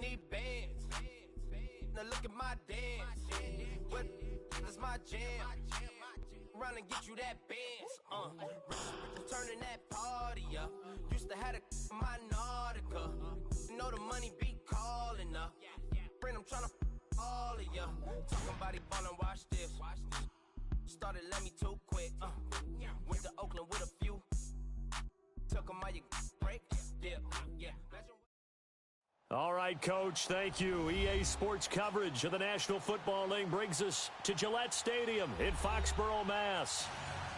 need bands. Now look at my dance. What is my jam? Run and get you that bands. Turning that party up. Used to have my Nautica. You know the money be calling up. Friend, I'm tryna all of ya. Talking about it, ballin', watch this. Started let me too quick. Went to Oakland with a few. Took 'em all your break. Yeah. All right, Coach, thank you. EA Sports coverage of the National Football League brings us to Gillette Stadium in Foxborough, Mass.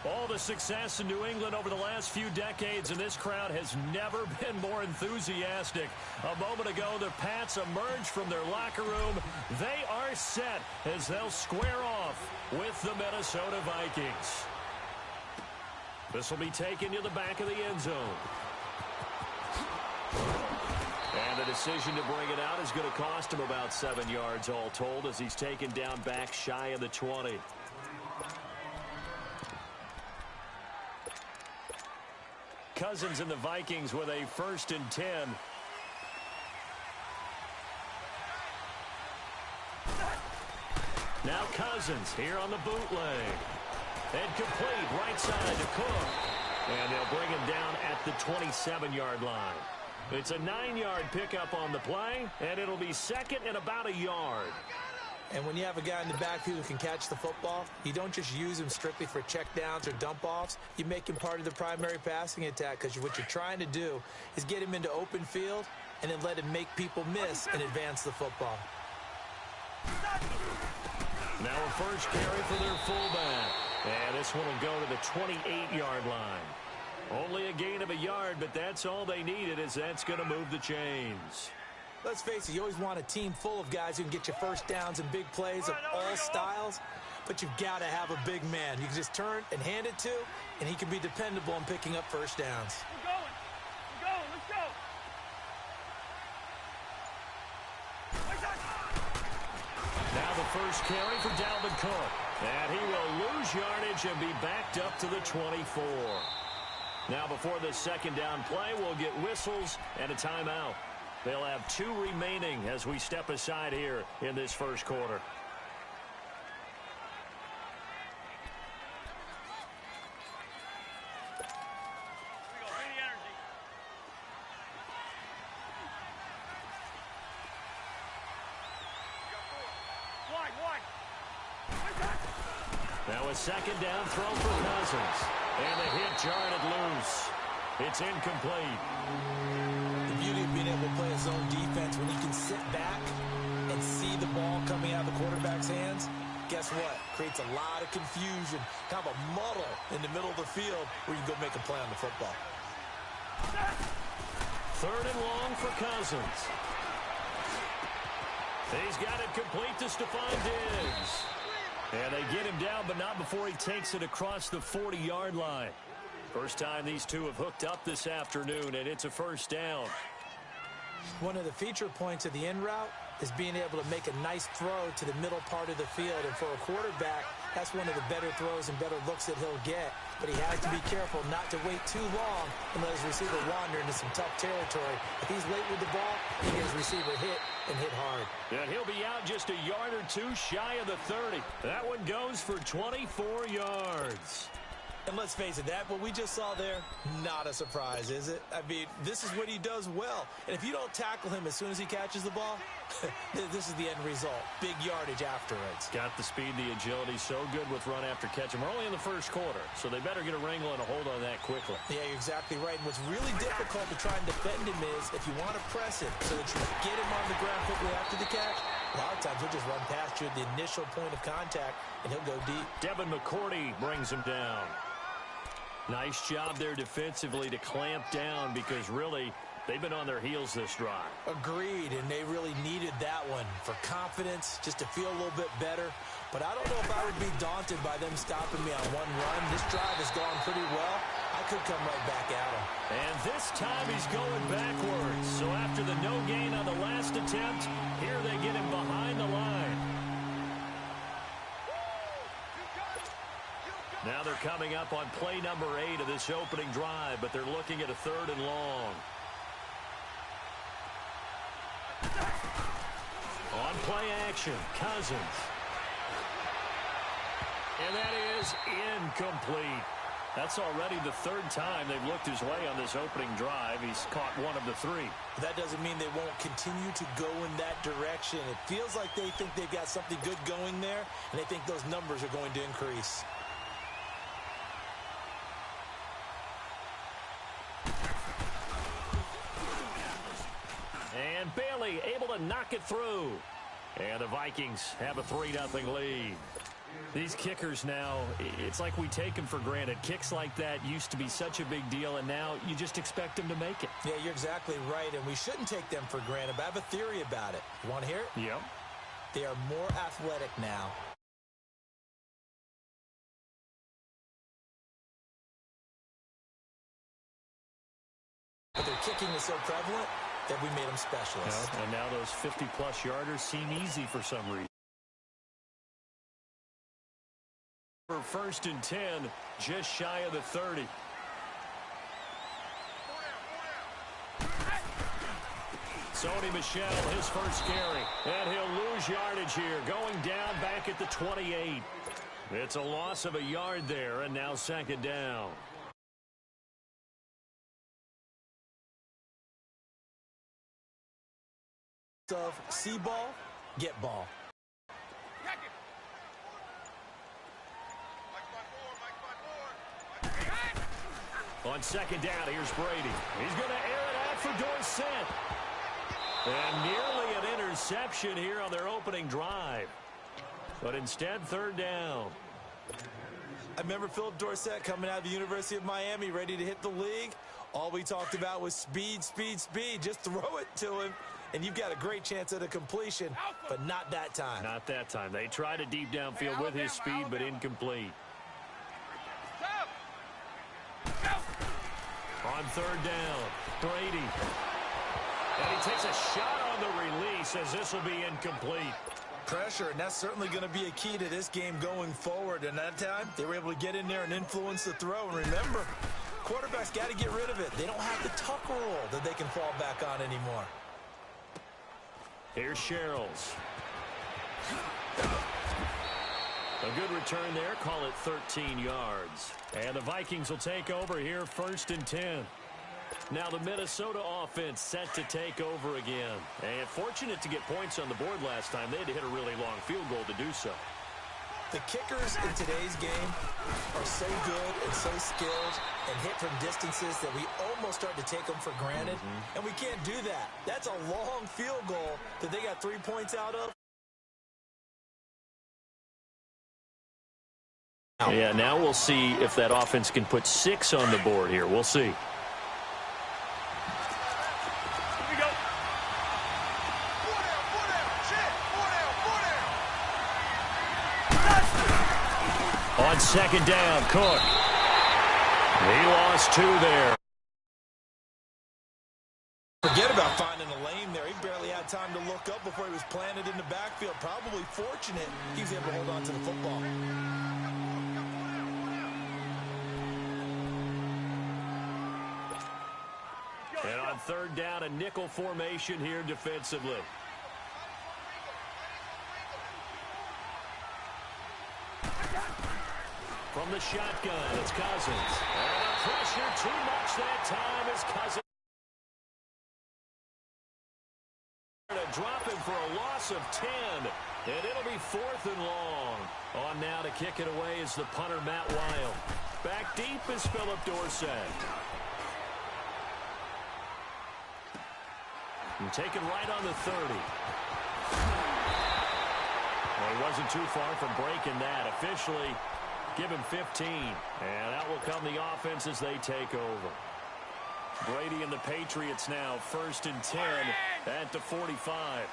All the success in New England over the last few decades, and this crowd has never been more enthusiastic. A moment ago, the Pats emerged from their locker room. They are set as they'll square off with the Minnesota Vikings. This will be taken to the back of the end zone. And the decision to bring it out is going to cost him about 7 yards all told as he's taken down back shy of the 20. Cousins and the Vikings with a 1st and 10. Now Cousins here on the bootleg. And complete right side to Cook. And they'll bring him down at the 27-yard line. It's a 9-yard pickup on the play, and it'll be 2nd and about a yard. And when you have a guy in the backfield who can catch the football, you don't just use him strictly for checkdowns or dump-offs. You make him part of the primary passing attack because what you're trying to do is get him into open field and then let him make people miss and advance the football. Now a first carry for their fullback. And this one will go to the 28-yard line. Only a gain of a yard, but that's all they needed as that's going to move the chains. Let's face it, you always want a team full of guys who can get you first downs and big plays of all styles, but you've got to have a big man. You can just turn and hand it to, and he can be dependable in picking up first downs. We're going, let's go. Now the first carry for Dalvin Cook. And he will lose yardage and be backed up to the 24. Now before the second down play, we'll get whistles and a timeout. They'll have 2 remaining as we step aside here in this first quarter. Now a second down throw for Cousins. And the hit jarred it loose. It's incomplete. The beauty of being able to play his own defense when he can sit back and see the ball coming out of the quarterback's hands, guess what? Creates a lot of confusion, kind of a muddle in the middle of the field where you can go make a play on the football. 3rd and long for Cousins. He's got it complete to Stephon Diggs. And they get him down, but not before he takes it across the 40-yard line. First time these two have hooked up this afternoon, and it's a first down. One of the feature points of the in route is being able to make a nice throw to the middle part of the field. And for a quarterback, that's one of the better throws and better looks that he'll get. But he has to be careful not to wait too long and let his receiver wander into some tough territory. If he's late with the ball, he gets his receiver hit and hit hard. And he'll be out just a yard or two shy of the 30. That one goes for 24 yards. And let's face it, that what we just saw there, not a surprise, is it? I mean, this is what he does well. And if you don't tackle him as soon as he catches the ball, this is the end result. Big yardage afterwards. Got the speed, the agility, so good with run after catch. And we're only in the first quarter, so they better get a wrangle and a hold on that quickly. Yeah, you're exactly right. And what's really difficult to try and defend him is if you want to press him so that you get him on the ground quickly after the catch, a lot of times he'll just run past you at the initial point of contact, and he'll go deep. Devin McCourty brings him down. Nice job there defensively to clamp down because really they've been on their heels this drive. Agreed, and they really needed that one for confidence, just to feel a little bit better. But I don't know if I would be daunted by them stopping me on one run. This drive has gone pretty well. I could come right back at him. And this time he's going backwards. So after the no gain on the last attempt, here they get him behind the line. Now they're coming up on play number 8 of this opening drive, but they're looking at a 3rd and long. On play action, Cousins. And that is incomplete. That's already the third time they've looked his way on this opening drive. He's caught one of the three. That doesn't mean they won't continue to go in that direction. It feels like they think they've got something good going there, and they think those numbers are going to increase. And Bailey able to knock it through. And the Vikings have a 3-0 lead. These kickers now, it's like we take them for granted. Kicks like that used to be such a big deal, and now you just expect them to make it. Yeah, you're exactly right, and we shouldn't take them for granted, but I have a theory about it. You want to hear it? Yep. They are more athletic now. But their kicking is so prevalent that we made them specialists. And now those 50-plus yarders seem easy for some reason. For 1st and 10, just shy of the 30. Sony Michel, his first carry. And he'll lose yardage here, going down back at the 28. It's a loss of a yard there, and now 2nd down. Of see ball, get ball. On 2nd down, here's Brady. He's going to air it out for Dorsett. And nearly an interception here on their opening drive. But instead, 3rd down. I remember Philip Dorsett coming out of the University of Miami, ready to hit the league. All we talked about was speed, speed, speed. Just throw it to him, and you've got a great chance at a completion, but not that time. Not that time. They tried a deep downfield with his speed, but incomplete. On 3rd down, Brady. And he takes a shot on the release as this will be incomplete. Pressure, and that's certainly going to be a key to this game going forward. And that time, they were able to get in there and influence the throw. And remember, quarterbacks got to get rid of it. They don't have the tuck rule that they can fall back on anymore. Here's Sherrills. A good return there. Call it 13 yards. And the Vikings will take over here 1st and 10. Now the Minnesota offense set to take over again. And fortunate to get points on the board last time. They had to hit a really long field goal to do so. The kickers in today's game are so good and so skilled and hit from distances that we almost start to take them for granted. And we can't do that. That's a long field goal that they got 3 points out of. Yeah, now we'll see if that offense can put 6 on the board here. We'll see. On 2nd down, Cook. He lost 2 there. Forget about finding a lane there. He barely had time to look up before he was planted in the backfield. Probably fortunate he was able to hold on to the football. And on 3rd down, a nickel formation here defensively. From the shotgun, it's Cousins. And the pressure too much that time as Cousins. To drop him for a loss of 10. And it'll be 4th and long. On now to kick it away is the punter, Matt Weil. Back deep is Philip Dorsett. And taken right on the 30. Well, he wasn't too far from breaking that. Officially, give him 15. And out will come the offense as they take over. Brady and the Patriots now 1st and 10 at the 45.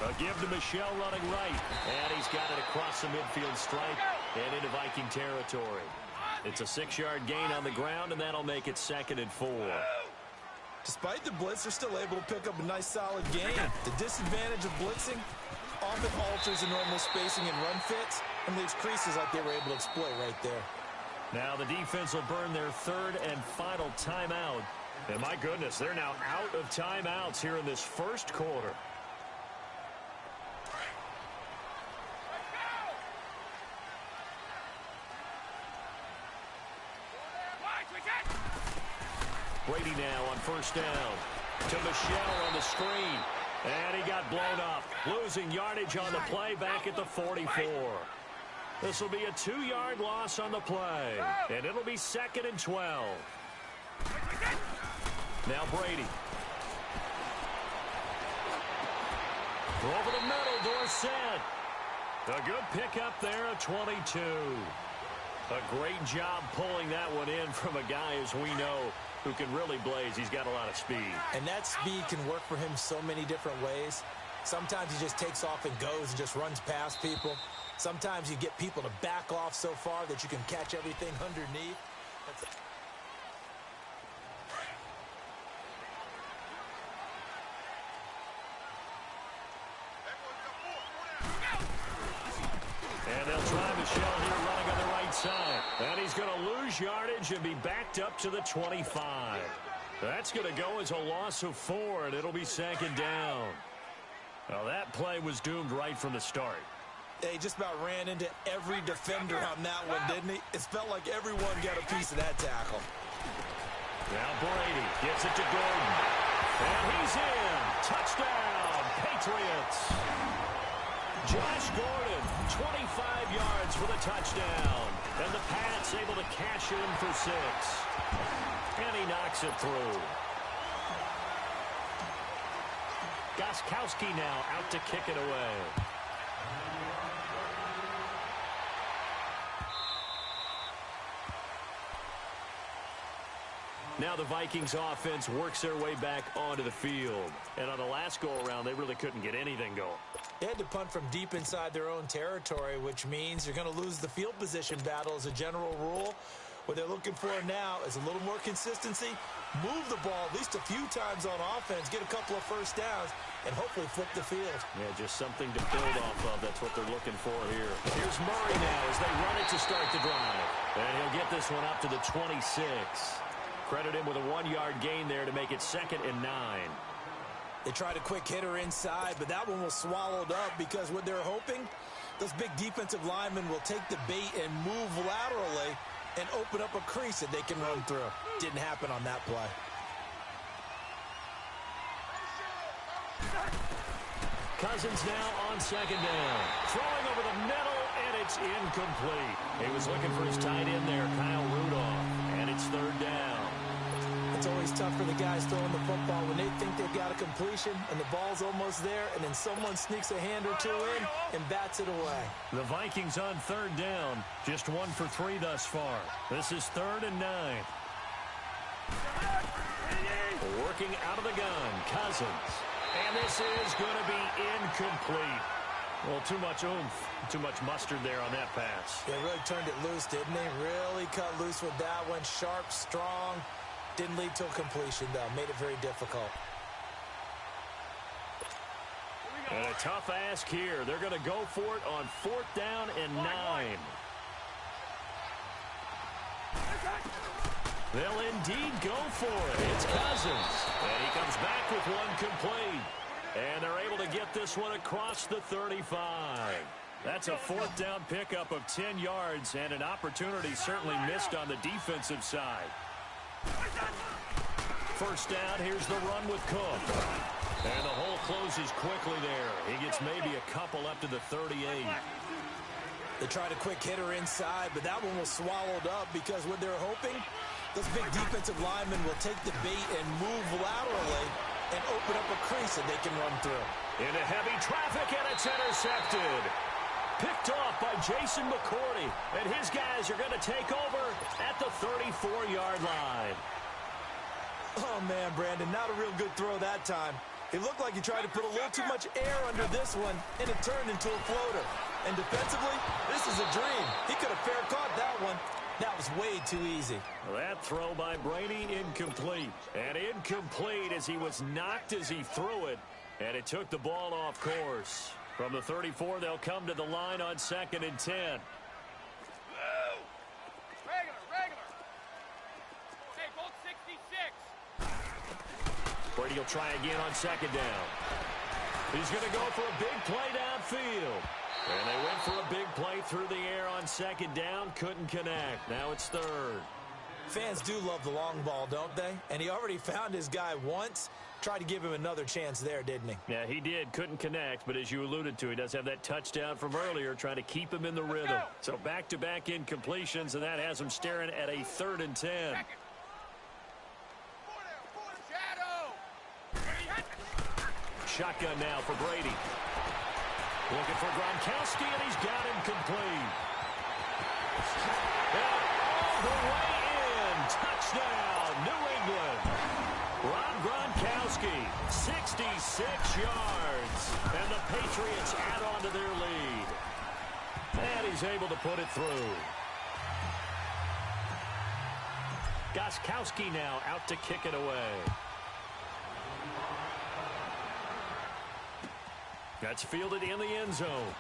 A give to Michel running right. And he's got it across the midfield stripe and into Viking territory. It's a 6-yard gain on the ground, and that'll make it 2nd and 4. Despite the blitz, they're still able to pick up a nice, solid gain. The disadvantage of blitzing often alters the normal spacing and run fits and leaves creases like they were able to exploit right there. Now the defense will burn their third and final timeout. And my goodness, they're now out of timeouts here in this first quarter. Brady now on first down. To Michelle on the screen. And he got blown up. Losing yardage on the play back at the 44. This will be a 2-yard loss on the play. And it'll be 2nd and 12. Now Brady. Over the middle, Dorsett. A good pickup there at 22. A great job pulling that one in from a guy, as we know, who can really blaze. He's got a lot of speed. And that speed can work for him so many different ways. Sometimes he just takes off and goes and just runs past people. Sometimes you get people to back off so far that you can catch everything underneath. And they'll try Michelle here running on the right side. And he's going to lose yardage and be backed up to the 25. That's going to go as a loss of 4, and it'll be 2nd down. Well, that play was doomed right from the start. He just about ran into every defender on that one, didn't he? It felt like everyone got a piece of that tackle. Now Brady gets it to Gordon. And he's in. Touchdown, Patriots. Josh Gordon, 25 yards for the touchdown. And the Pats able to cash in for 6. And he knocks it through. Gostkowski now out to kick it away. Now the Vikings offense works their way back onto the field. And on the last go-around, they really couldn't get anything going. They had to punt from deep inside their own territory, which means you're going to lose the field position battle as a general rule. What they're looking for now is a little more consistency, move the ball at least a few times on offense, get a couple of first downs, and hopefully flip the field. Yeah, just something to build off of. That's what they're looking for here. Here's Murray now as they run it to start the drive. And he'll get this one up to the 26. Credit him with a 1-yard gain there to make it 2nd and 9. They tried a quick hitter inside, but that one was swallowed up because what they're hoping, those big defensive linemen will take the bait and move laterally and open up a crease that they can run through. Didn't happen on that play. Cousins now on 2nd down. Throwing over the middle, and it's incomplete. He was looking for his tight end there, Kyle Rudolph, and it's 3rd down. It's always tough for the guys throwing the football when they think they've got a completion and the ball's almost there, and then someone sneaks a hand or two in and bats it away. The Vikings on 3rd down, just 1 for 3 thus far. This is 3rd and 9. Working out of the gun, Cousins. And this is going to be incomplete. Well, too much oomph, too much mustard there on that pass. They really turned it loose, didn't they? Really cut loose with that one. Sharp, strong. Didn't lead to a completion, though. Made it very difficult. And a tough ask here. They're going to go for it on 4th down and 9. They'll indeed go for it. It's Cousins. And he comes back with one complete. And they're able to get this one across the 35. That's a 4th down pickup of 10 yards and an opportunity certainly missed on the defensive side. First down, here's the run with Cook. And the hole closes quickly there. He gets maybe a couple up to the 38. They tried a quick hitter inside, but that one was swallowed up because what they're hoping, those big defensive linemen will take the bait and move laterally and open up a crease that they can run through. Into heavy traffic, and it's intercepted. Picked off by Jason McCourty, and his guys are going to take over at the 34-yard line. Oh, man, Brandon, not a real good throw that time. It looked like he tried to put a little too much air under this one, and it turned into a floater. And defensively, this is a dream. He could have fair caught that one. That was way too easy. That throw by Brady incomplete. And incomplete as he was knocked as he threw it, and it took the ball off course. From the 34, they'll come to the line on 2nd and 10. Brady will try again on second down. He's going to go for a big play downfield. And they went for a big play through the air on second down. Couldn't connect. Now it's third. Fans do love the long ball, don't they? And he already found his guy once. Tried to give him another chance there, didn't he? Yeah, he did. Couldn't connect, but as you alluded to, he does have that touchdown from earlier, trying to keep him in the rhythm. So back-to-back incompletions, and that has him staring at a 3rd and 10. Shotgun now for Brady. Looking for Gronkowski, and he's got him complete. And all the way in. Touchdown, New England. Rob Gronkowski, 66 yards. And the Patriots add on to their lead. And he's able to put it through. Gronkowski now out to kick it away. That's fielded in the end zone.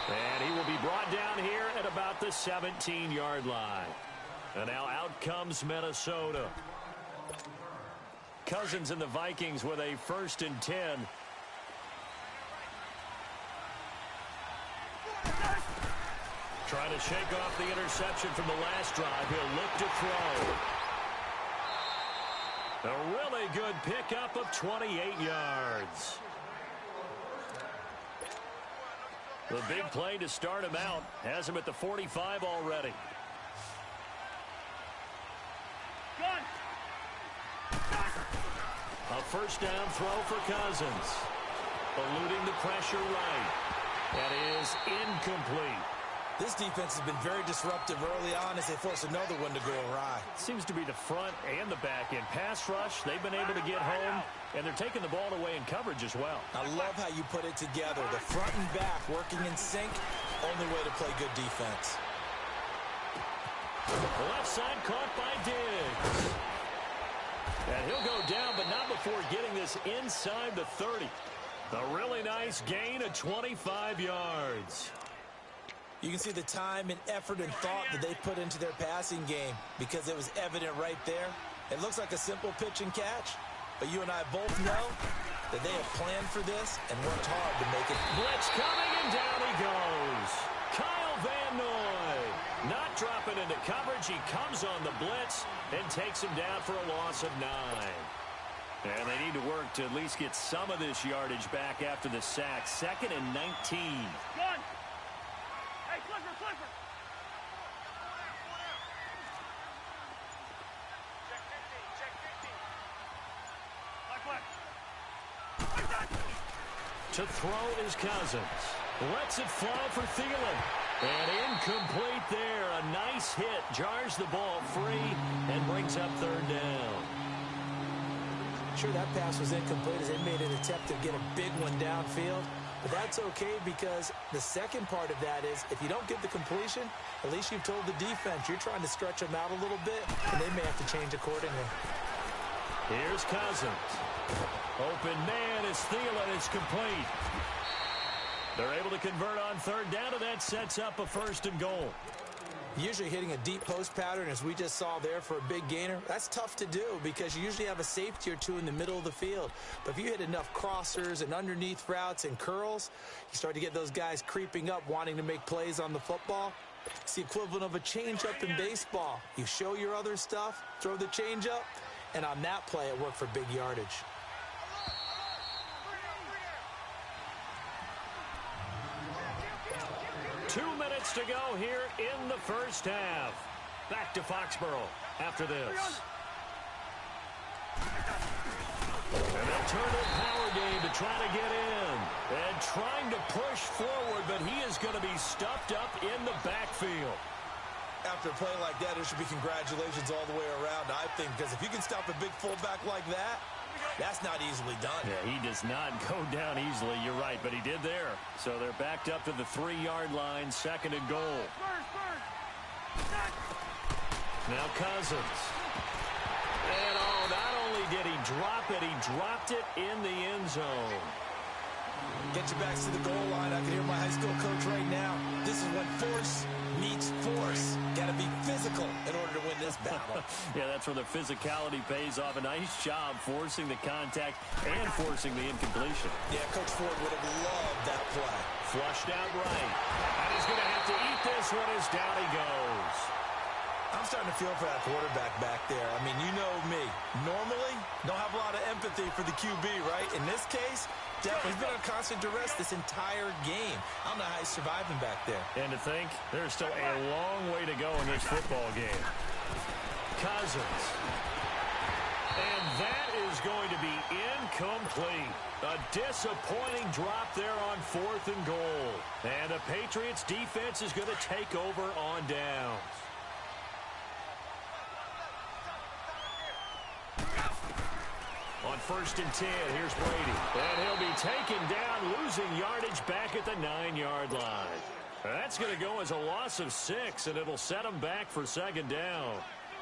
And he will be brought down here at about the 17-yard line. And now out comes Minnesota. Cousins and the Vikings with a 1st and 10. Trying to shake off the interception from the last drive. He'll look to throw. A really good pickup of 28 yards. The big play to start him out has him at the 45 already. A 1st down throw for Cousins. Eluding the pressure right. That is incomplete. This defense has been very disruptive early on as they force another one to go awry. Seems to be the front and the back end. Pass rush, they've been able to get home, and they're taking the ball away in coverage as well. I love how you put it together. The front and back working in sync, only way to play good defense. The left side caught by Diggs. And he'll go down, but not before getting this inside the 30. A really nice gain of 25 yards. You can see the time and effort and thought that they put into their passing game because it was evident right there. It looks like a simple pitch and catch, but you and I both know that they have planned for this and worked hard to make it. Blitz coming, and down he goes. Kyle Van Noy not dropping into coverage. He comes on the blitz and takes him down for a loss of 9. And they need to work to at least get some of this yardage back after the sack. 2nd and 19. Gun! Hey, Clifford, Clifford! Check 15, check 15. To throw is Cousins. Lets it fly for Thielen. And incomplete there. A nice hit. Jars the ball free and brings up 3rd down. Sure, that pass was incomplete as they made an attempt to get a big one downfield. But that's okay because the second part of that is if you don't get the completion, at least you've told the defense you're trying to stretch them out a little bit, and they may have to change accordingly. Here's Cousins. Open man is Thielen. It's complete. They're able to convert on 3rd down, and that sets up a 1st and goal. Usually hitting a deep post pattern, as we just saw there for a big gainer, that's tough to do because you usually have a safety or two in the middle of the field. But if you hit enough crossers and underneath routes and curls, you start to get those guys creeping up, wanting to make plays on the football. It's the equivalent of a changeup in baseball. You show your other stuff, throw the changeup, and on that play, it worked for big yardage. Two minutes to go here in the first half. Back to Foxborough after this. And they'll turn to a power game to try to get in. And trying to push forward, but he is going to be stuffed up in the backfield. After a play like that, there should be congratulations all the way around, I think, because if you can stop a big fullback like that, that's not easily done. Yeah, he does not go down easily. You're right, but he did there. So they're backed up to the 3-yard line, 2nd and goal. Now Cousins. And not only did he drop it, he dropped it in the end zone. Get your backs to the goal line. I can hear my high school coach right now. This is when force meets force. Got to be physical in order to win this battle. Yeah, that's where the physicality pays off. A nice job forcing the contact and forcing the incompletion. Yeah, Coach Ford would have loved that play. Flushed out right. And he's going to have to eat this one as down he goes. I'm starting to feel for that quarterback back there. I mean, you know me. Normally, don't have a lot of empathy for the QB, right? In this case, definitely he's been on constant duress this entire game. I don't know how he's surviving back there. And to think, there's still a long way to go in this football game. Cousins. And that is going to be incomplete. A disappointing drop there on 4th and goal. And the Patriots defense is going to take over on downs. On 1st and 10, here's Brady. And he'll be taken down, losing yardage back at the 9-yard line. That's going to go as a loss of 6, and it'll set them back for 2nd down.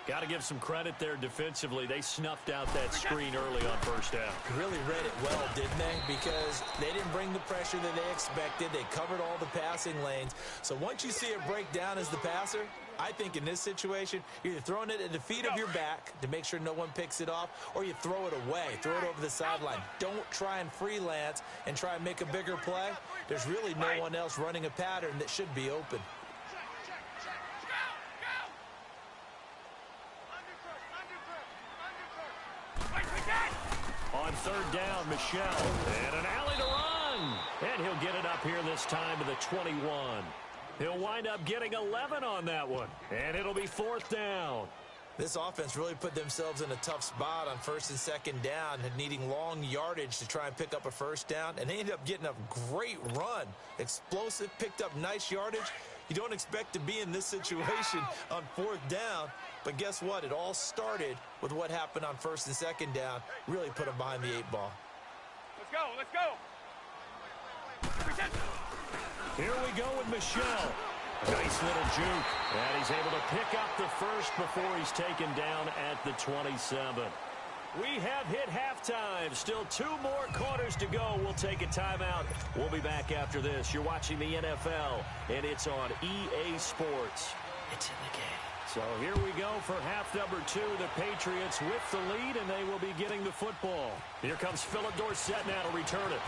Got to give some credit there defensively. They snuffed out that screen early on 1st down. Really read it well, didn't they? Because they didn't bring the pressure that they expected. They covered all the passing lanes. So once you see it break down as the passer, I think in this situation, you're either throwing it at the feet of your back to make sure no one picks it off, or you throw it away, throw it over the sideline. Don't try and freelance and try and make a bigger play. There's really no one else running a pattern that should be open. On 3rd down, Michelle. And an alley to run. And he'll get it up here this time to the 21. He'll wind up getting 11 on that one. And it'll be 4th down. This offense really put themselves in a tough spot on 1st and 2nd down, and needing long yardage to try and pick up a 1st down. And they ended up getting a great run. Explosive, picked up nice yardage. You don't expect to be in this situation on 4th down. But guess what? It all started with what happened on 1st and 2nd down. Really put them behind the 8 ball. Let's go, let's go. Here we go with Michelle. A nice little juke. And he's able to pick up the 1st before he's taken down at the 27. We have hit halftime. Still 2 more quarters to go. We'll take a timeout. We'll be back after this. You're watching the NFL, and it's on EA Sports. It's in the game. So here we go for half number 2. The Patriots with the lead, and they will be getting the football. Here comes Philip Dorsett now to return it.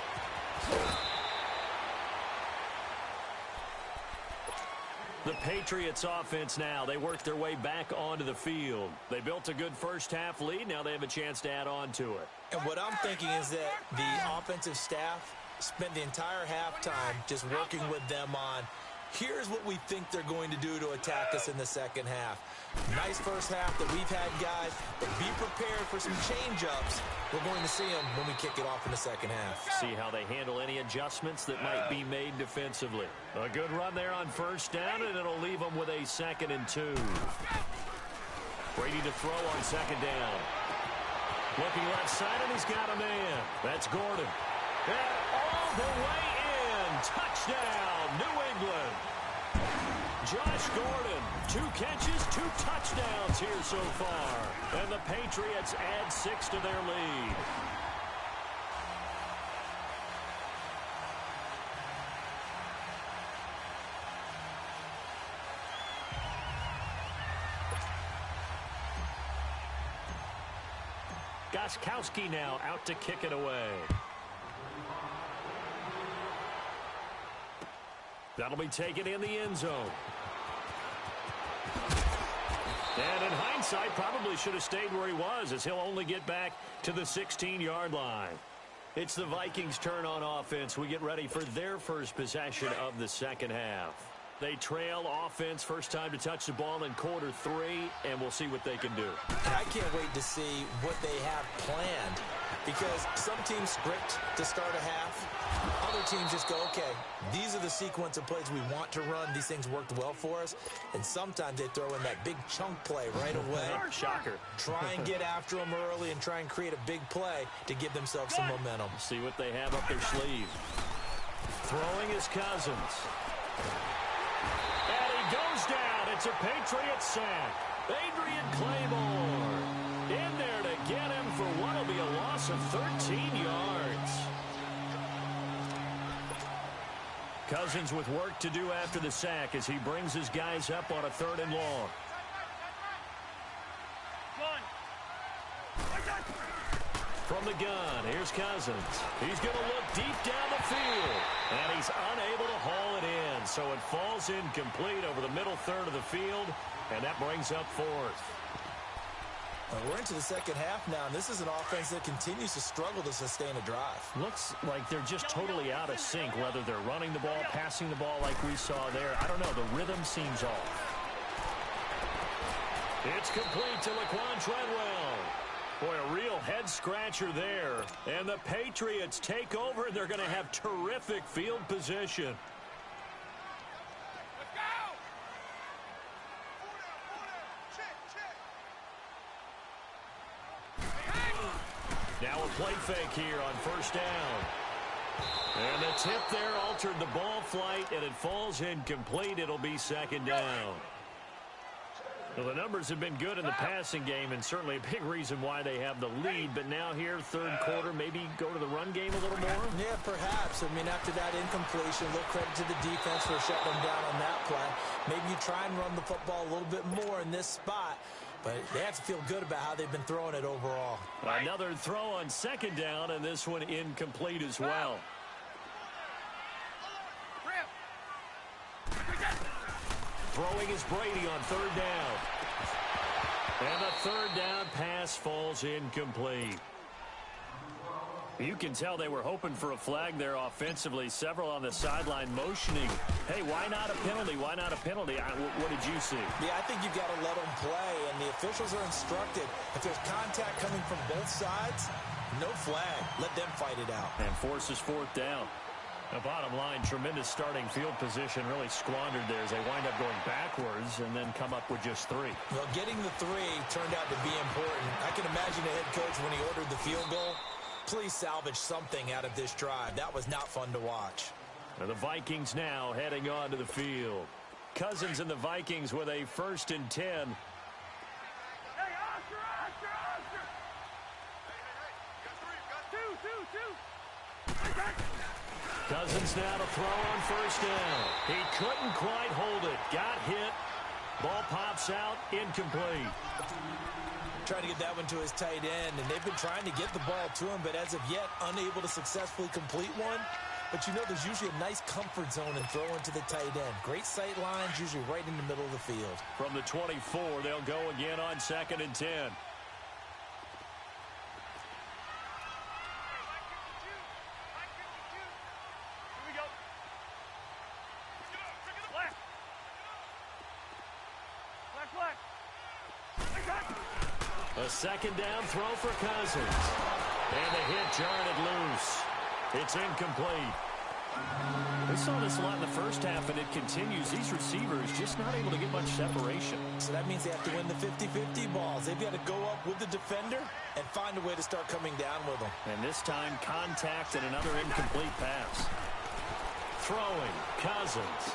The Patriots offense now, they work their way back onto the field. They built a good 1st half lead. Now they have a chance to add on to it. And what I'm thinking is that the offensive staff spent the entire halftime just working with them on, here's what we think they're going to do to attack us in the 2nd half. Nice 1st half that we've had, guys, but be prepared for some change-ups. We're going to see them when we kick it off in the 2nd half. See how they handle any adjustments that might be made defensively. A good run there on 1st down, and it'll leave them with a 2nd and 2. Brady to throw on 2nd down. Looking left side, and he's got a man. That's Gordon. And all the way in. Touchdown, New England. Josh Gordon, 2 catches, 2 touchdowns here so far. And the Patriots add 6 to their lead. Gostkowski now out to kick it away. That'll be taken in the end zone. And in hindsight, probably should have stayed where he was, as he'll only get back to the 16-yard line. It's the Vikings' turn on offense. We get ready for their first possession of the 2nd half. They trail offense, first time to touch the ball in quarter 3, and we'll see what they can do. I can't wait to see what they have planned, because some teams script to start a half. Other teams just go, okay, these are the sequence of plays we want to run. These things worked well for us. And sometimes they throw in that big chunk play right away. Shocker. Try and get after them early and try and create a big play to give themselves some momentum. See what they have up their sleeve. Throwing is Cousins. And he goes down. It's a Patriots sack. Adrian Claymore in there to get him for what will be a loss of 13 yards. Cousins with work to do after the sack as he brings his guys up on a 3rd and long. from the gun. Here's Cousins. He's going to look deep down the field, and he's unable to haul it in. So it falls incomplete over the middle third of the field, and that brings up fourth. We're into the second half now, and this is an offense that continues to struggle to sustain a drive. Looks like they're just totally out of sync, whether they're running the ball, passing the ball like we saw there. I don't know. The rhythm seems off. It's complete to Laquan Treadwell. Boy, a real head-scratcher there. And the Patriots take over, and they're going to have terrific field position. Now a play fake here on first down. And the tip there altered the ball flight, and it falls incomplete. It'll be second down. Well, the numbers have been good in the passing game, and certainly a big reason why they have the lead. But now here, third quarter, maybe go to the run game a little more? Yeah, perhaps. I mean, after that incompletion, a little credit to the defense for shutting them down on that play. Maybe you try and run the football a little bit more in this spot. But they have to feel good about how they've been throwing it overall. Another throw on second down, and this one incomplete as well. Throwing is Brady on third down. And the third down pass falls incomplete. You can tell they were hoping for a flag there offensively. Several on the sideline motioning. Hey, why not a penalty? Why not a penalty? What did you see? Yeah, I think you've got to let them play, and the officials are instructed. If there's contact coming from both sides, no flag. Let them fight it out. And forces fourth down. The bottom line, tremendous starting field position, really squandered there as they wind up going backwards and then come up with just three. Well, getting the three turned out to be important. I can imagine the head coach when he ordered the field goal. Please salvage something out of this drive. That was not fun to watch. And the Vikings now heading onto the field. Cousins and the Vikings with a 1st and 10. Hey, Oscar! Hey, you got two. Cousins now to throw on first down. He couldn't quite hold it. Got hit. Ball pops out. Incomplete. Trying to get that one to his tight end, and they've been trying to get the ball to him, but as of yet, unable to successfully complete one. But you know there's usually a nice comfort zone in throwing to the tight end. Great sight lines, usually right in the middle of the field. From the 24, they'll go again on 2nd and 10. A second down throw for Cousins. And the hit jarred it loose. It's incomplete. We saw this a lot in the first half, and it continues. These receivers just not able to get much separation. So that means they have to win the 50-50 balls. They've got to go up with the defender and find a way to start coming down with them. And this time, contact and another incomplete pass. Throwing, Cousins.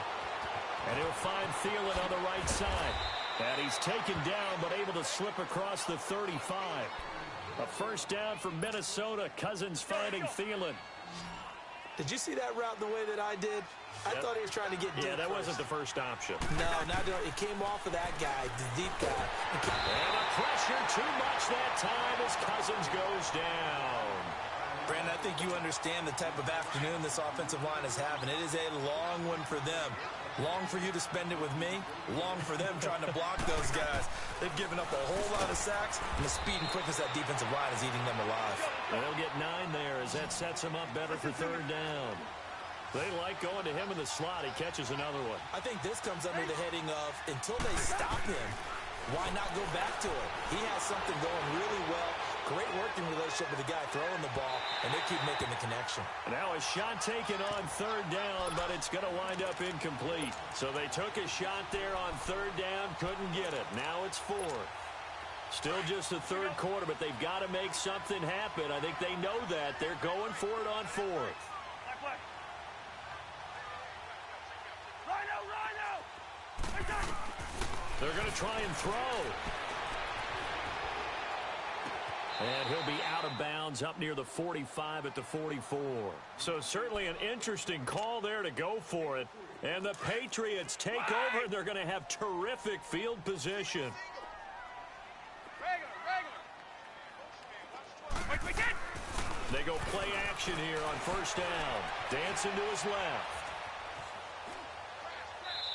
And he'll find Thielen on the right side. And he's taken down, but able to slip across the 35. A first down for Minnesota. Cousins finding Thielen. Did you see that route the way that I did? I thought he was trying to get deep. Yeah, that first. wasn't the first option. No, it came off of that guy, the deep guy. And the pressure too much that time as Cousins goes down. Brandon, I think you understand the type of afternoon this offensive line is having. It is a long one for them. Long for you to spend it with me. Long for them trying to block those guys. They've given up a whole lot of sacks, and the speed and quickness of that defensive line is eating them alive. They'll get 9 there as that sets them up better for third down. They like going to him in the slot. He catches another one. I think this comes under the heading of, until they stop him, why not go back to it? He has something going really well. Great working relationship with the guy throwing the ball, and they keep making the connection. Now a shot taken on third down, but it's going to wind up incomplete. So they took a shot there on third down, couldn't get it. Now it's fourth. Still just the third quarter, but they've got to make something happen. I think they know that. They're going for it on fourth. They're going to try and throw. And he'll be out of bounds up near the 45 at the 44. So certainly an interesting call there to go for it. And the Patriots take over. They're going to have terrific field position. Regular. Wait, They go play action here on first down. Dancing to his left.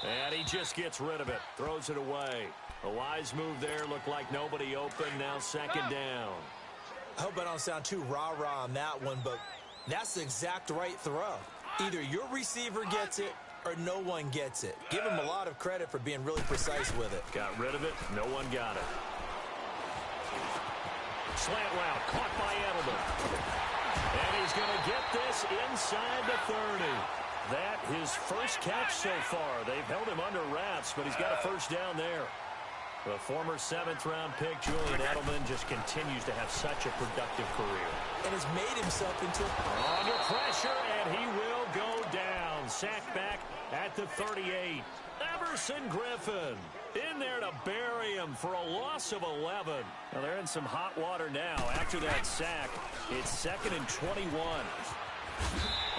And he just gets rid of it. Throws it away. A wise move there. Looked like nobody open. Now second down. I hope I don't sound too rah-rah on that one, but that's the exact right throw. Either your receiver gets it or no one gets it. Give him a lot of credit for being really precise with it. Got rid of it. No one got it. Slant route caught by Edelman. And he's going to get this inside the 30. That his first catch so far. They've held him under wraps, but he's got a first down there. The former 7th-round pick, Julian Edelman, just continues to have such a productive career. And has made himself into... Under pressure, and he will go down. Sacked back at the 38. Everson Griffin in there to bury him for a loss of 11. Now they're in some hot water now after that sack. It's 2nd and 21.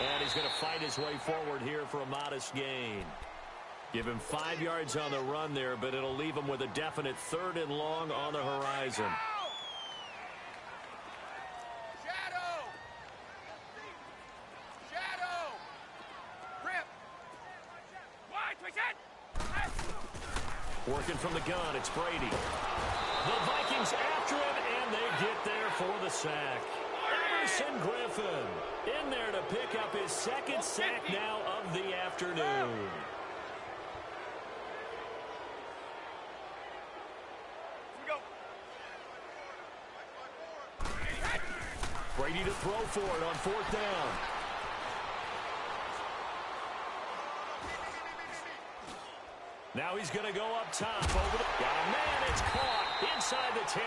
And he's going to fight his way forward here for a modest gain. Give him 5 yards on the run there, but it'll leave him with a definite 3rd and long on the horizon. Working from the gun, it's Brady. The Vikings after him, and they get there for the sack. Everson Griffin in there to pick up his 2nd sack now of the afternoon. Brady to throw for it on 4th down. Now he's going to go up top. Over the... Got a man. It's caught inside the 10.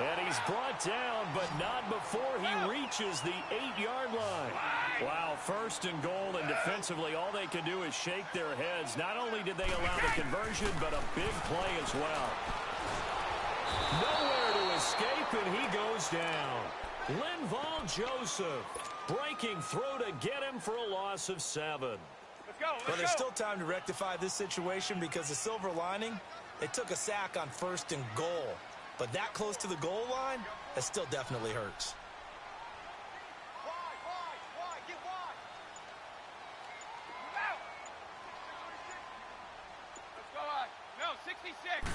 And he's brought down, but not before he reaches the 8-yard line. Wow, 1st and goal, and defensively all they can do is shake their heads. Not only did they allow the conversion, but a big play as well. Nowhere to escape, and he goes down. Linval Joseph breaking through to get him for a loss of 7. But there's still time to rectify this situation because the silver lining, they took a sack on 1st and goal. But that close to the goal line, that still definitely hurts. Get wide. Move out. Let's go on. No, 66.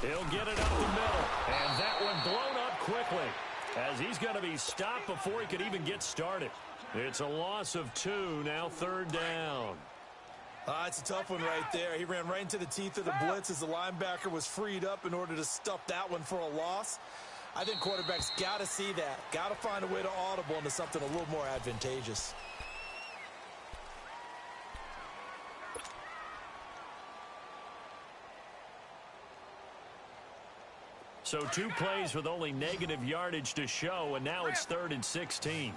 He'll get it up the middle. And that one blown up quickly as he's going to be stopped before he could even get started. It's a loss of 2, now 3rd down. It's a tough one right there. He ran right into the teeth of the blitz as the linebacker was freed up in order to stuff that one for a loss. I think quarterbacks got to see that. Got to find a way to audible into something a little more advantageous. So 2 plays with only negative yardage to show, and now it's 3rd and 16.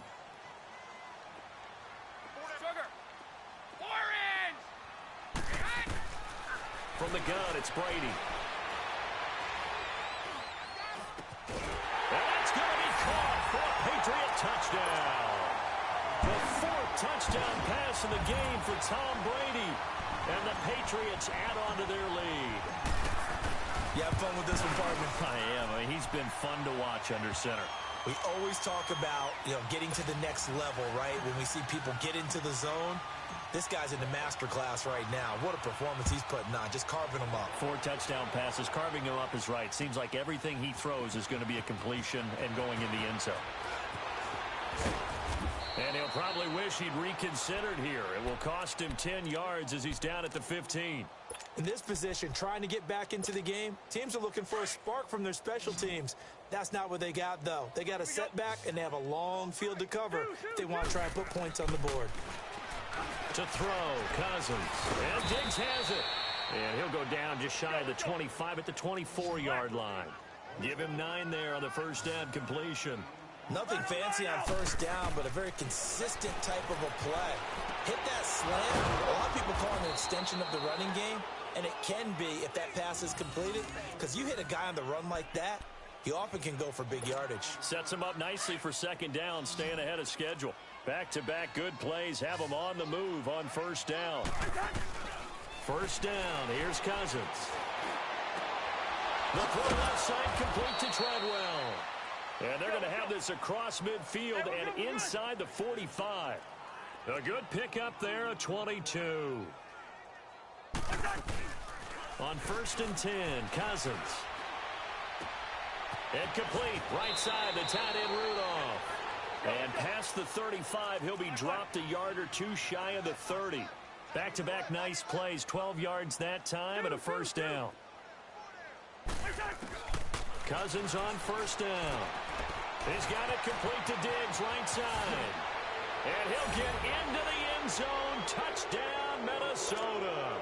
From the gun, it's Brady. And that's going to be caught for a Patriot touchdown. The 4th touchdown pass in the game for Tom Brady. And the Patriots add on to their lead. You have fun with this one, partner? I am. I mean, he's been fun to watch under center. We always talk about, getting to the next level, right? When we see people get into the zone. This guy's in the master class right now. What a performance he's putting on, just carving them up. 4 touchdown passes, carving him up is right. Seems like everything he throws is going to be a completion and going in the end zone. And he'll probably wish he'd reconsidered here. It will cost him 10 yards as he's down at the 15. In this position, trying to get back into the game, teams are looking for a spark from their special teams. That's not what they got, though. They got a setback, and they have a long field to cover if they want to try and put points on the board. To throw, Cousins. And Diggs has it. And he'll go down just shy of the 25 at the 24-yard line. Give him 9 there on the first down completion. Nothing fancy on first down, but a very consistent type of a play. Hit that slant. A lot of people call it an extension of the running game, and it can be if that pass is completed, because you hit a guy on the run like that, he often can go for big yardage. Sets him up nicely for second down, staying ahead of schedule. Back-to-back good plays have him on the move on first down. First down, here's Cousins. The throw left side complete to Treadwell. And they're going to have this across midfield and inside the 45. A good pickup there, a 22. On 1st and 10, Cousins. Incomplete, right side, the tight end Rudolph. And past the 35, he'll be dropped a yard or two shy of the 30. Back-to-back nice plays, 12 yards that time and a first down. Cousins on 1st down. He's got it complete to Diggs, right side. And he'll get into the end zone. Touchdown, Minnesota.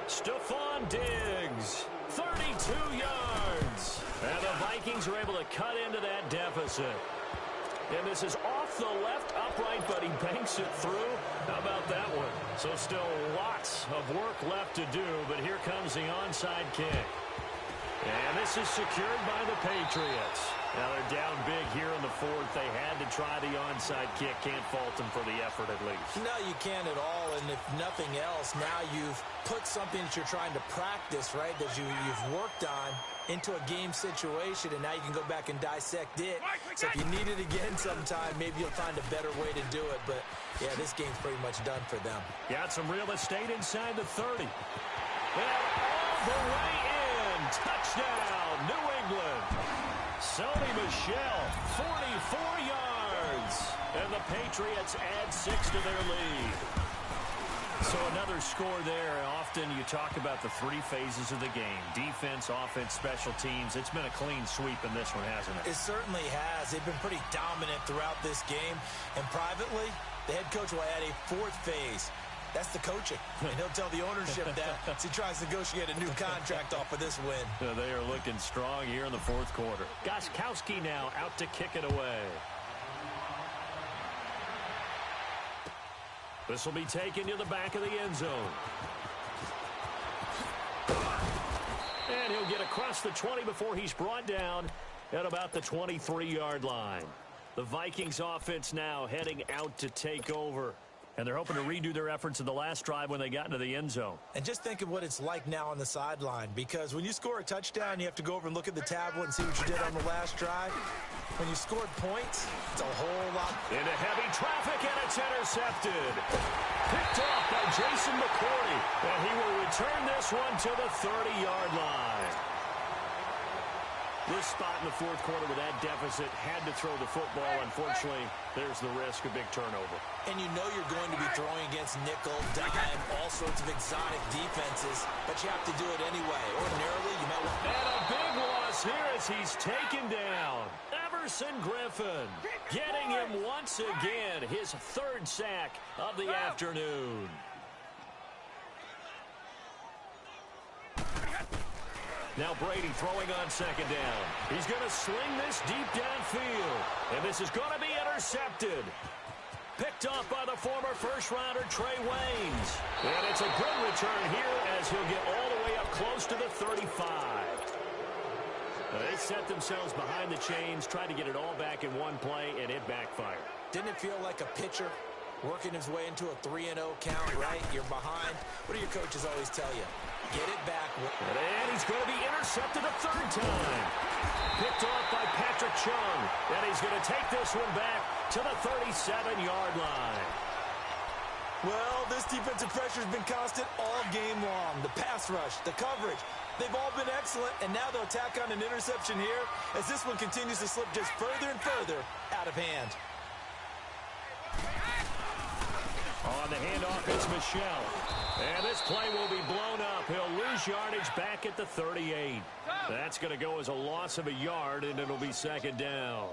Stephon Diggs, 32 yards. And the Vikings are able to cut into that deficit. And this is off the left upright, but he banks it through. How about that one? So still lots of work left to do, but here comes the onside kick. And this is secured by the Patriots. Now they're down big here in the 4th. They had to try the onside kick. Can't fault them for the effort at least. No, you can't at all. And if nothing else, now you've put something that you're trying to practice, right, that you've worked on into a game situation, and now you can go back and dissect it. So if you need it again sometime, maybe you'll find a better way to do it. But, yeah, this game's pretty much done for them. Got some real estate inside the 30. And all the way in. Touchdown, New England. Sony Michel, 44 yards. And the Patriots add 6 to their lead. So another score there. Often you talk about the 3 phases of the game. Defense, offense, special teams. It's been a clean sweep in this one, hasn't it? It certainly has. They've been pretty dominant throughout this game. And privately, the head coach will add a 4th phase. That's the coaching. And he'll tell the ownership that as he tries to negotiate a new contract off of this win. They are looking strong here in the 4th quarter. Gostkowski now out to kick it away. This will be taken to the back of the end zone. And he'll get across the 20 before he's brought down at about the 23-yard line. The Vikings offense now heading out to take over. And they're hoping to redo their efforts in the last drive when they got into the end zone. And just think of what it's like now on the sideline. Because when you score a touchdown, you have to go over and look at the tablet and see what you did on the last drive. When you scored points, it's a whole lot. Into heavy traffic, and it's intercepted. Picked off by Jason McCourty. And he will return this one to the 30-yard line. This spot in the 4th quarter with that deficit, had to throw the football. Unfortunately, there's the risk of big turnover. And you know you're going to be throwing against nickel, dime, all sorts of exotic defenses, but you have to do it anyway. Ordinarily, you might want... And a big loss here as he's taken down. Everson Griffin getting him once again, his 3rd sack of the afternoon. Now Brady throwing on 2nd down. He's going to sling this deep downfield. And this is going to be intercepted. Picked off by the former first-rounder Trey Waynes. And it's a good return here as he'll get all the way up close to the 35. They set themselves behind the chains, tried to get it all back in one play, and it backfired. Didn't it feel like a pitcher working his way into a 3-0 count, right? You're behind. What do your coaches always tell you? Get it back. And he's going to be intercepted a 3rd time. Picked off by Patrick Chung. And he's going to take this one back to the 37-yard line. Well, this defensive pressure has been constant all game long. The pass rush, the coverage, they've all been excellent. And now they'll tack on an interception here as this one continues to slip just further and further out of hand. On the handoff is Michel. And this play will be blown up. He'll lose yardage back at the 38. That's going to go as a loss of a yard, and it'll be 2nd down.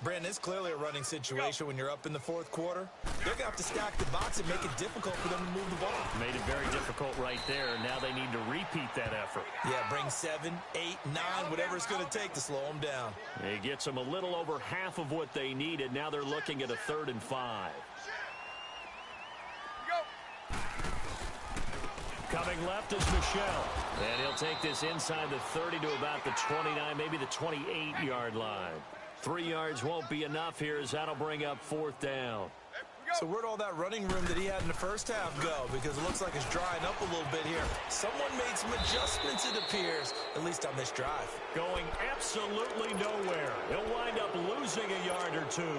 Brandon, it's clearly a running situation when you're up in the 4th quarter. They're going to have to stack the box and make it difficult for them to move the ball. Made it very difficult right there. Now they need to repeat that effort. Yeah, bring 7, 8, 9, whatever it's going to take to slow them down. He gets them a little over half of what they needed. Now they're looking at a 3rd and 5. Coming left is Michel. And he'll take this inside the 30 to about the 29, maybe the 28-yard line. 3 yards won't be enough here as that'll bring up 4th down. So where'd all that running room that he had in the first half go? Because it looks like it's drying up a little bit here. Someone made some adjustments, it appears, at least on this drive. Going absolutely nowhere. He'll wind up losing a yard or two.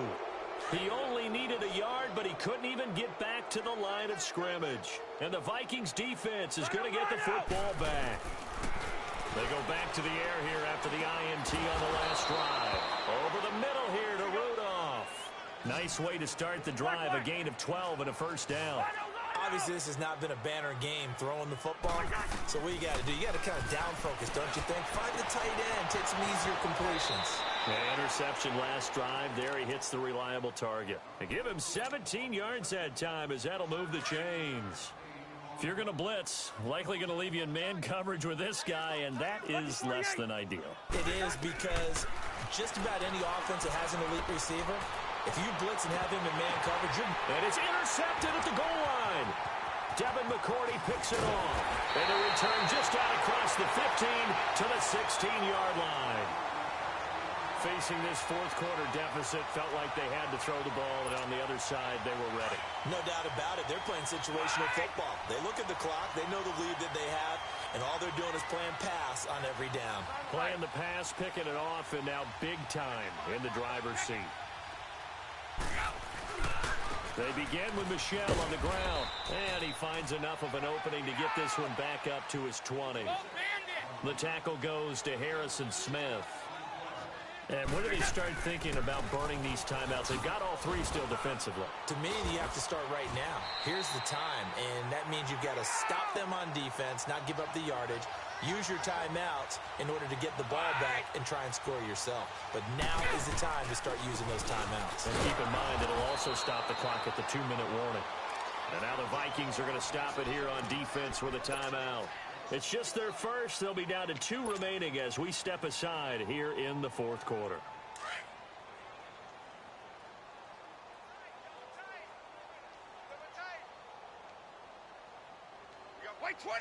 He only needed a yard, but he couldn't even get back to the line of scrimmage. And the Vikings defense is going to get the football back. They go back to the air here after the INT on the last drive. Over the middle here to Rudolph. Nice way to start the drive, a gain of 12 and a first down. Obviously, this has not been a banner game throwing the football. So what you got to do, you got to kind of down focus, don't you think? Find the tight end, take some easier completions. Yeah, interception last drive. There he hits the reliable target. They give him 17 yards that time as that'll move the chains. If you're going to blitz, likely going to leave you in man coverage with this guy, and that is less than ideal. It is because just about any offense that has an elite receiver, if you blitz and have him in man coverage, and it's intercepted at the goal line. Devin McCourty picks it off. And a return just out across the 15 to the 16-yard line. Facing this fourth quarter deficit, felt like they had to throw the ball, and on the other side, they were ready. No doubt about it. They're playing situational football. They look at the clock. They know the lead that they have, and all they're doing is playing pass on every down. Playing the pass, picking it off, and now big time in the driver's seat. They begin with Michel on the ground, and he finds enough of an opening to get this one back up to his 20. The tackle goes to Harrison Smith. And when do they start thinking about burning these timeouts? They've got all three still defensively. To me, you have to start right now. Here's the time, and that means you've got to stop them on defense, not give up the yardage, use your timeouts in order to get the ball back and try and score yourself. But now is the time to start using those timeouts. And keep in mind, it'll also stop the clock at the 2-minute warning. And now the Vikings are going to stop it here on defense with a timeout. It's just their first. They'll be down to 2 remaining as we step aside here in the fourth quarter. White 20!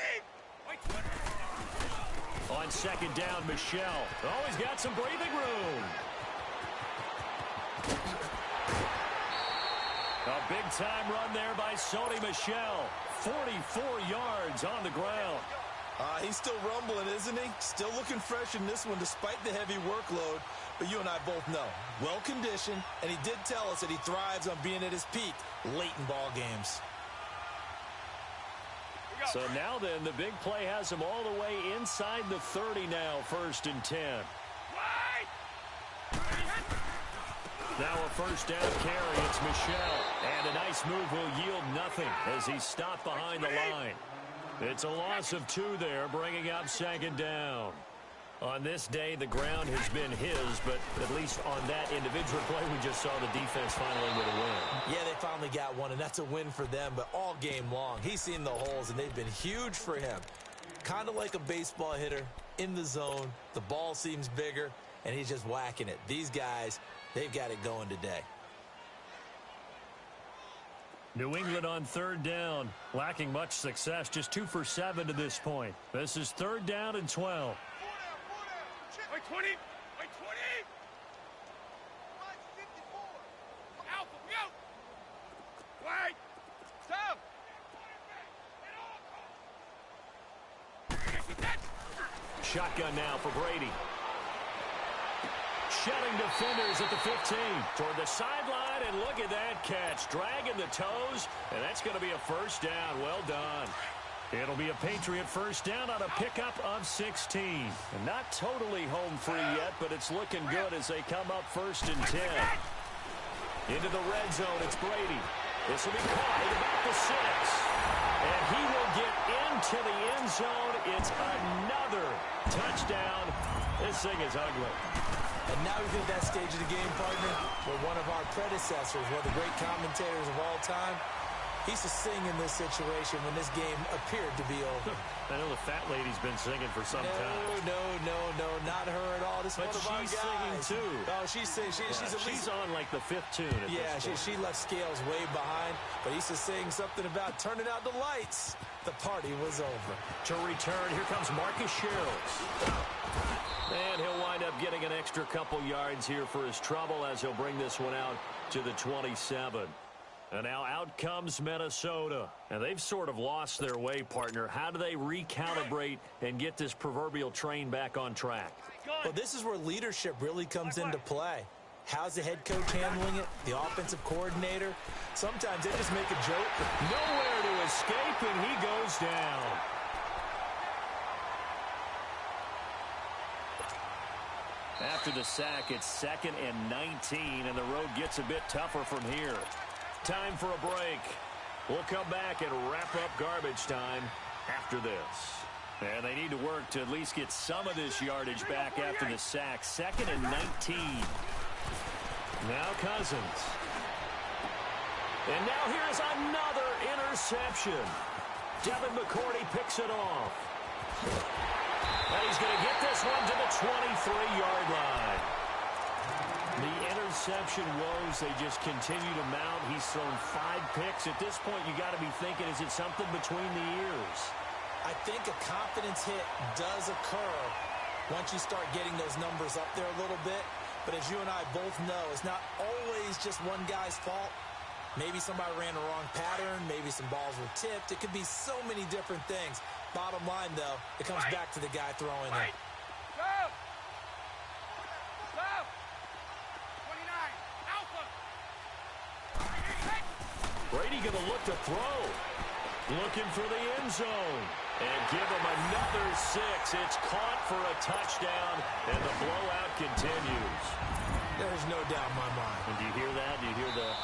White 20! On second down, Michel. Oh, he's got some breathing room. A big-time run there by Sony Michel. 44 yards on the ground. He's still rumbling, isn't he? Still looking fresh in this one despite the heavy workload. But you and I both know, well-conditioned, and he did tell us that he thrives on being at his peak late in ball games. So now then, the big play has him all the way inside the 30 now, 1st and 10. Now a first down carry, it's Michel. And a nice move will yield nothing as he's stopped behind the line. It's a loss of 2 there, bringing up second down. On this day, the ground has been his, but at least on that individual play, we just saw the defense finally with a win. Yeah, they finally got one, and that's a win for them, but all game long, he's seen the holes, and they've been huge for him. Kind of like a baseball hitter in the zone. The ball seems bigger, and he's just whacking it. These guys, they've got it going today. New England on third down, lacking much success, just 2 for 7 to this point. This is 3rd down and 12. White 20! White 20! Alpha, we out! White! Stop! Shotgun now for Brady. Shedding defenders at the 15. Toward the sideline, and look at that catch. Dragging the toes, and that's going to be a first down. Well done. It'll be a Patriot first down on a pickup of 16. And not totally home free yet, but it's looking good as they come up 1st and 10. Into the red zone, it's Brady. This will be caught at about the 6. And he will get into the end zone. It's another touchdown. This thing is ugly. And now we've hit that stage of the game, partner, where one of our predecessors, one of the great commentators of all time, he used to sing in this situation when this game appeared to be over. I know the fat lady's been singing for some time. No, not her at all. This is one of our guys. But she's singing too. Oh, she's singing. She's on like the 5th tune at this point. She left Scales way behind, but he used to sing something about turning out the lights. The party was over. To return, here comes Marcus Sherrills. And he'll wind up getting an extra couple yards here for his trouble as he'll bring this one out to the 27. And now out comes Minnesota. And they've sort of lost their way, partner. How do they recalibrate and get this proverbial train back on track? Well, this is where leadership really comes into play. How's the head coach handling it? The offensive coordinator? Sometimes they just make a joke. Nowhere to escape, and he goes down. After the sack, it's 2nd and 19, and the road gets a bit tougher from here. Time for a break. We'll come back and wrap up garbage time after this. And they need to work to at least get some of this yardage back after the sack. 2nd and 19. Now Cousins. And now here's another interception. Devin McCourty picks it off. And he's going to get this one to the 23-yard line. The interception woes, they just continue to mount. He's thrown 5 picks. At this point, you got to be thinking, is it something between the ears? I think a confidence hit does occur once you start getting those numbers up there a little bit. But as you and I both know, it's not always just one guy's fault. Maybe somebody ran the wrong pattern. Maybe some balls were tipped. It could be so many different things. Bottom line, though, it comes back to the guy throwing it. Go! Go! 29, Alpha! Brady going to look to throw. Looking for the end zone. And give him another 6. It's caught for a touchdown, and the blowout continues. There's no doubt in my mind. And do you hear that? Do you hear the...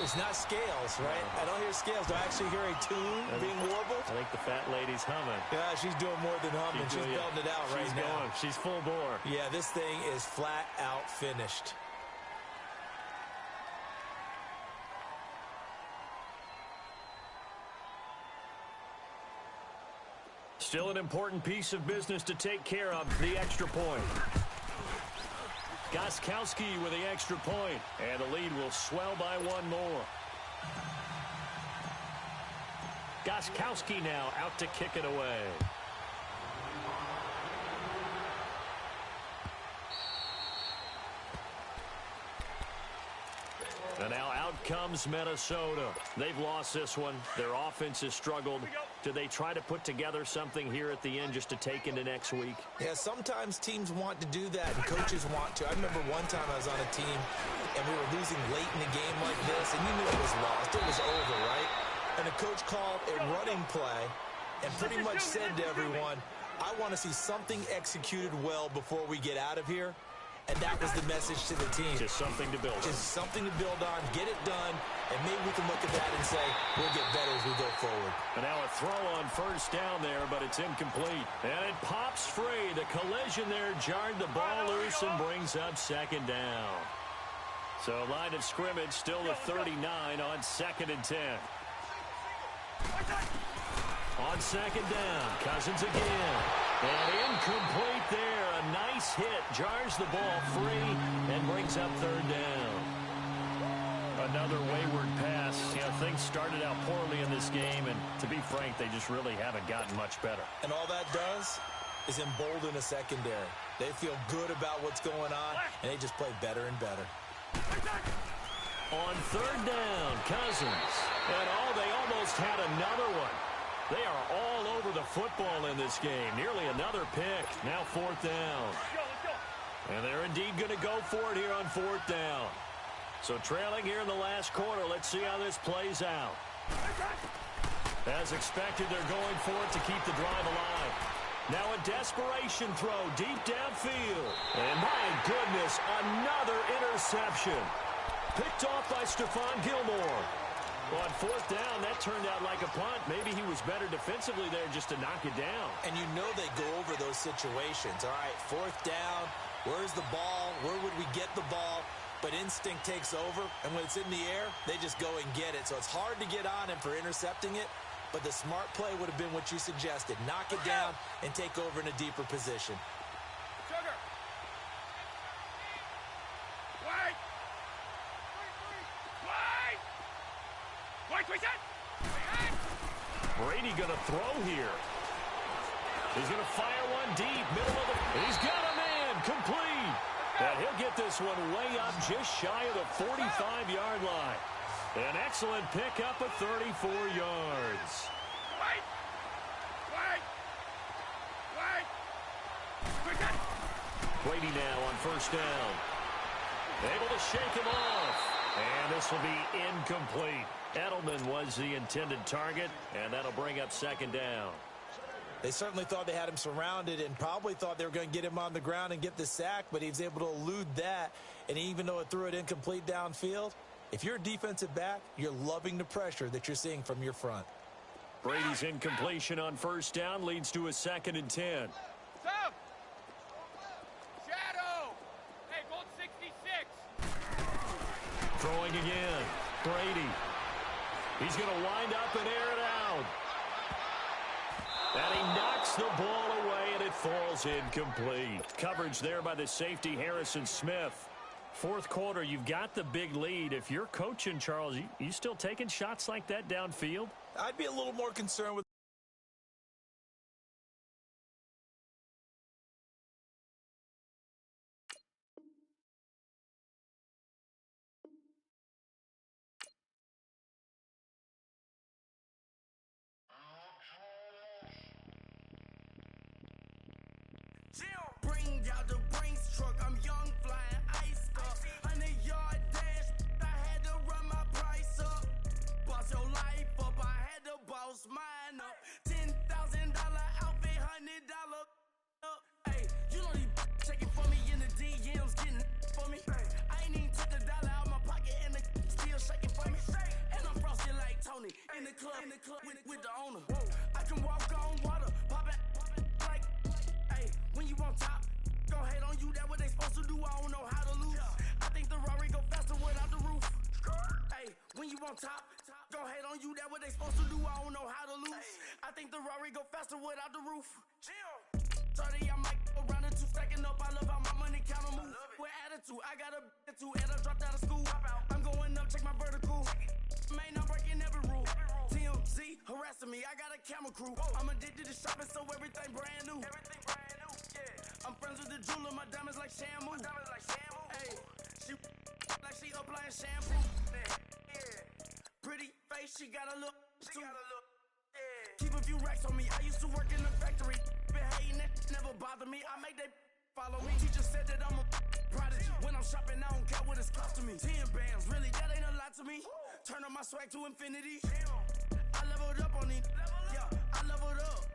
It's not scales, right? I don't hear scales. Do I actually hear a tune being warbled? I think the fat lady's humming. Yeah, she's doing more than humming. She's belting it out right now. She's full bore. Yeah, this thing is flat out finished. Still an important piece of business to take care of, the extra point. Gostkowski with the extra point, and the lead will swell by 1 more. Gostkowski now out to kick it away. And now out comes Minnesota. They've lost this one. Their offense has struggled. Do they try to put together something here at the end just to take into next week? Yeah, sometimes teams want to do that, and coaches want to. I remember one time I was on a team, and we were losing late in the game like this, and you knew it was lost. It was over, right? And the coach called a running play and pretty much said to everyone, I want to see something executed well before we get out of here. And that was the message to the team. Just something to build on. Just something to build on, get it done, and maybe we can look at that and say, we'll get better as we go forward. And now a throw on first down there, but it's incomplete. And it pops free. The collision there jarred the ball loose and brings up 2nd down. So line of scrimmage still the 39 on 2nd and 10. On 2nd down, Cousins again. And incomplete there. A nice hit. Jars the ball free and brings up 3rd down. Another wayward pass. You know, things started out poorly in this game, and to be frank, they just really haven't gotten much better. And all that does is embolden a secondary. They feel good about what's going on, and they just play better and better. On 3rd down, Cousins. And they almost had another one. They are all over the football in this game. Nearly another pick. Now 4th down. And they're indeed going to go for it here on 4th down. So trailing here in the last quarter. Let's see how this plays out. As expected, they're going for it to keep the drive alive. Now a desperation throw deep downfield. And my goodness, another interception. Picked off by Stephon Gilmore. Well, on 4th down, that turned out like a punt. Maybe he was better defensively there just to knock it down. And you know they go over those situations. All right, 4th down, where's the ball? Where would we get the ball? But instinct takes over, and when it's in the air, they just go and get it. So it's hard to get on him for intercepting it, but the smart play would have been what you suggested. Knock it down and take over in a deeper position. Sugar! Wait! Brady going to throw here. He's going to fire one deep, middle of the... He's got a man, complete. And he'll get this one way up just shy of the 45-yard line. An excellent pickup of 34 yards. Wait! Brady now on first down. Able to shake him off. And this will be incomplete. Edelman was the intended target, and that'll bring up second down. They certainly thought they had him surrounded and probably thought they were going to get him on the ground and get the sack, but he was able to elude that. And even though it threw it incomplete downfield, if you're a defensive back, you're loving the pressure that you're seeing from your front. Brady's incompletion on first down leads to a 2nd and 10. Stop! Shadow! Hey, gold 66! Throwing again. Brady. He's going to wind up and air it out. And he knocks the ball away, and it falls incomplete. Coverage there by the safety, Harrison Smith. Fourth quarter, you've got the big lead. If you're coaching, Charles, you still taking shots like that downfield? I'd be a little more concerned with Bring out the Brinks truck, I'm young, flying iced up. 100-yard dash, I had to run my price up. Boss your life up, I had to boss mine up. $10,000 outfit, $100 up. Hey, you know these checking for me in the DMs, getting for me. I ain't even took $1 out my pocket and the still shaking for me. And I'm frosty like Tony in the club with the owner. I can walk on water, pop it like. When you on top, gon' hate on you, that what they supposed to do, I don't know how to lose. I think the Rari go faster without the roof. Hey, when you on top, gon' hate on you, that what they supposed to do, I don't know how to lose. I think the Rari go faster without the roof. 30, I might go around the 2 stacking up, I love how my money counter move. With attitude, I got a attitude, and I dropped out of school. I'm going up, check my vertical. Man, I'm breaking every rule. TMZ harassing me, I got a camera crew. I'm addicted to shopping, so everything brand new. I'm friends with the jeweler, my diamonds like shampoo. Hey, she like she applying shampoo. Pretty face, she got a look. Keep a few racks on me. I used to work in the factory. Been hating that never bother me. I make they follow me. Teacher said that I'm a prodigy. When I'm shopping, I don't care what it's costing me. 10 bands, really, that ain't a lot to me. Turn on my swag to infinity. I leveled up on these. Yeah, I leveled up.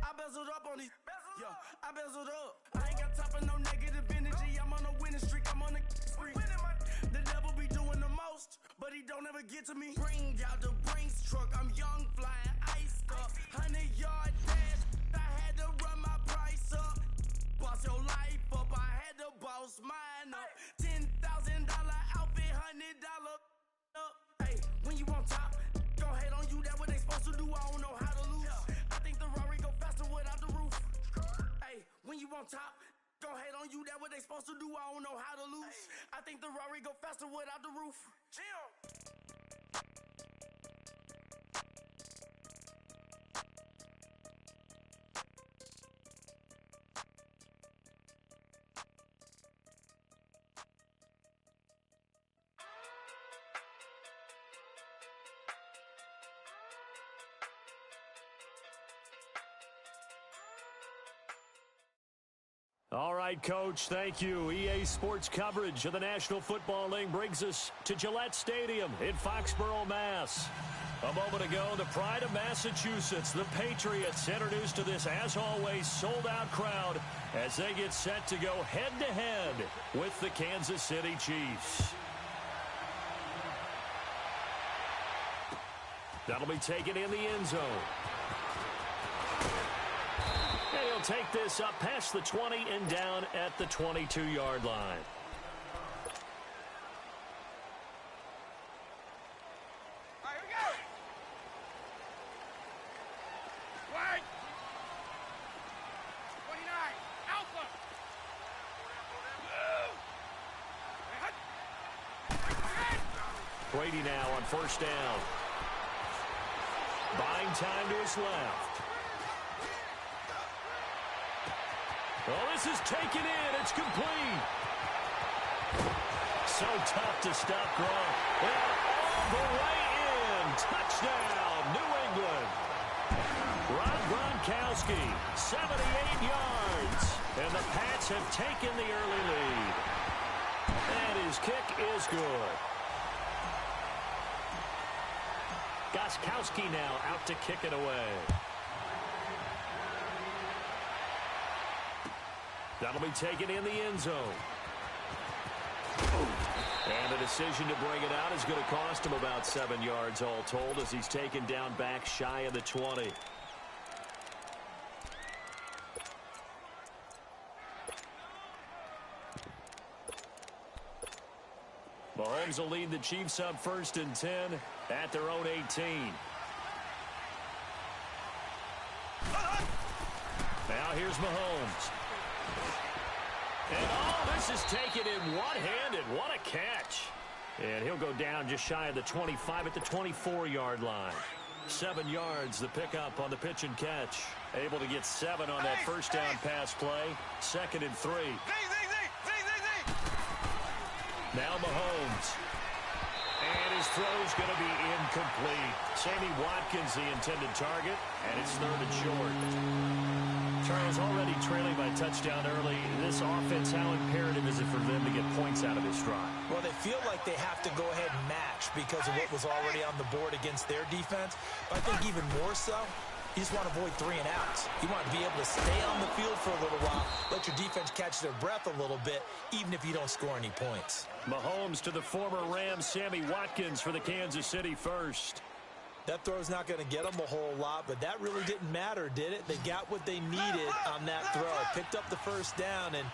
I bezeled up on these. Yeah, I bezeled up. I ain't got time for no negative energy. I'm on a winning streak. I'm on a spree. The devil be doing the most, but he don't ever get to me. Bring out the Brinks truck. I'm young, flying iced up. 100-yard dash. I had to run my price up. Boss your life up. I had to boss mine up. $10,000 outfit, $100 up. Hey, when you on top, gon' hate on you. That what they supposed to do. I don't know how to lose. I think the Rari go faster without the roof. Hey, when you on top, gon' hate on you. That what they supposed to do. I don't know how to lose. I think the Rari go faster without the roof. All right, Coach, thank you. EA Sports coverage of the National Football League brings us to Gillette Stadium in Foxborough, Mass. A moment ago, the pride of Massachusetts, the Patriots, introduced to this, as always, sold-out crowd as they get set to go head-to-head with the Kansas City Chiefs. That'll be taken in the end zone. And he'll take this up past the 20 and down at the 22-yard line. All right, here we go. Wide. 29. Alpha. Move. Brady now on first down. Buying time to his left. Oh, this is taken in. It's complete. So tough to stop Gronk. Yeah. all the way in. Touchdown, New England. Rob Gronkowski, 78 yards. And the Pats have taken the early lead. And his kick is good. Gronkowski now out to kick it away. That'll be taken in the end zone. And the decision to bring it out is going to cost him about 7 yards all told as he's taken down back shy of the 20. Mahomes will lead the Chiefs up 1st and 10 at their own 18. Now here's Mahomes. And this is taken in one-handed. What a catch. And he'll go down just shy of the 25 at the 24-yard line. 7 yards, the pickup on the pitch and catch. Able to get 7 on that first down pass play. 2nd and 3. Now Mahomes. And his throw's going to be incomplete. Sammy Watkins, the intended target, and it's 3rd and short. Charles, already trailing by a touchdown early. This offense, how imperative is it for them to get points out of this drive? Well, they feel like they have to go ahead and match because of what was already on the board against their defense. But I think even more so, you just want to avoid 3 and outs. You want to be able to stay on the field for a little while, let your defense catch their breath a little bit, even if you don't score any points. Mahomes to the former Rams, Sammy Watkins for the Kansas City first. That throw's not going to get them a whole lot, but that really didn't matter, did it? They got what they needed on that throw. Picked up the first down, and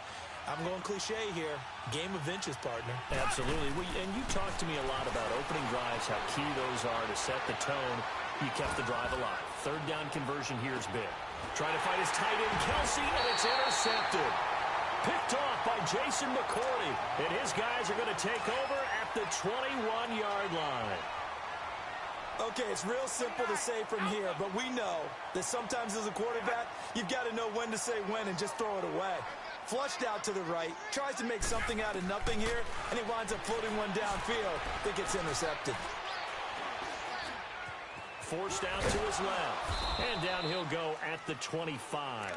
I'm going cliche here. Game of inches, partner. Absolutely. And you talked to me a lot about opening drives, how key those are to set the tone. You kept the drive alive. 3rd down conversion here is big. Trying to find his tight end, Kelsey, and it's intercepted. Picked off by Jason McCourty. And his guys are going to take over at the 21-yard line. Okay, it's real simple to say from here, but we know that sometimes as a quarterback, you've got to know when to say when and just throw it away. Flushed out to the right, tries to make something out of nothing here, and he winds up floating one downfield that gets intercepted. Forced out to his left, and down he'll go at the 25.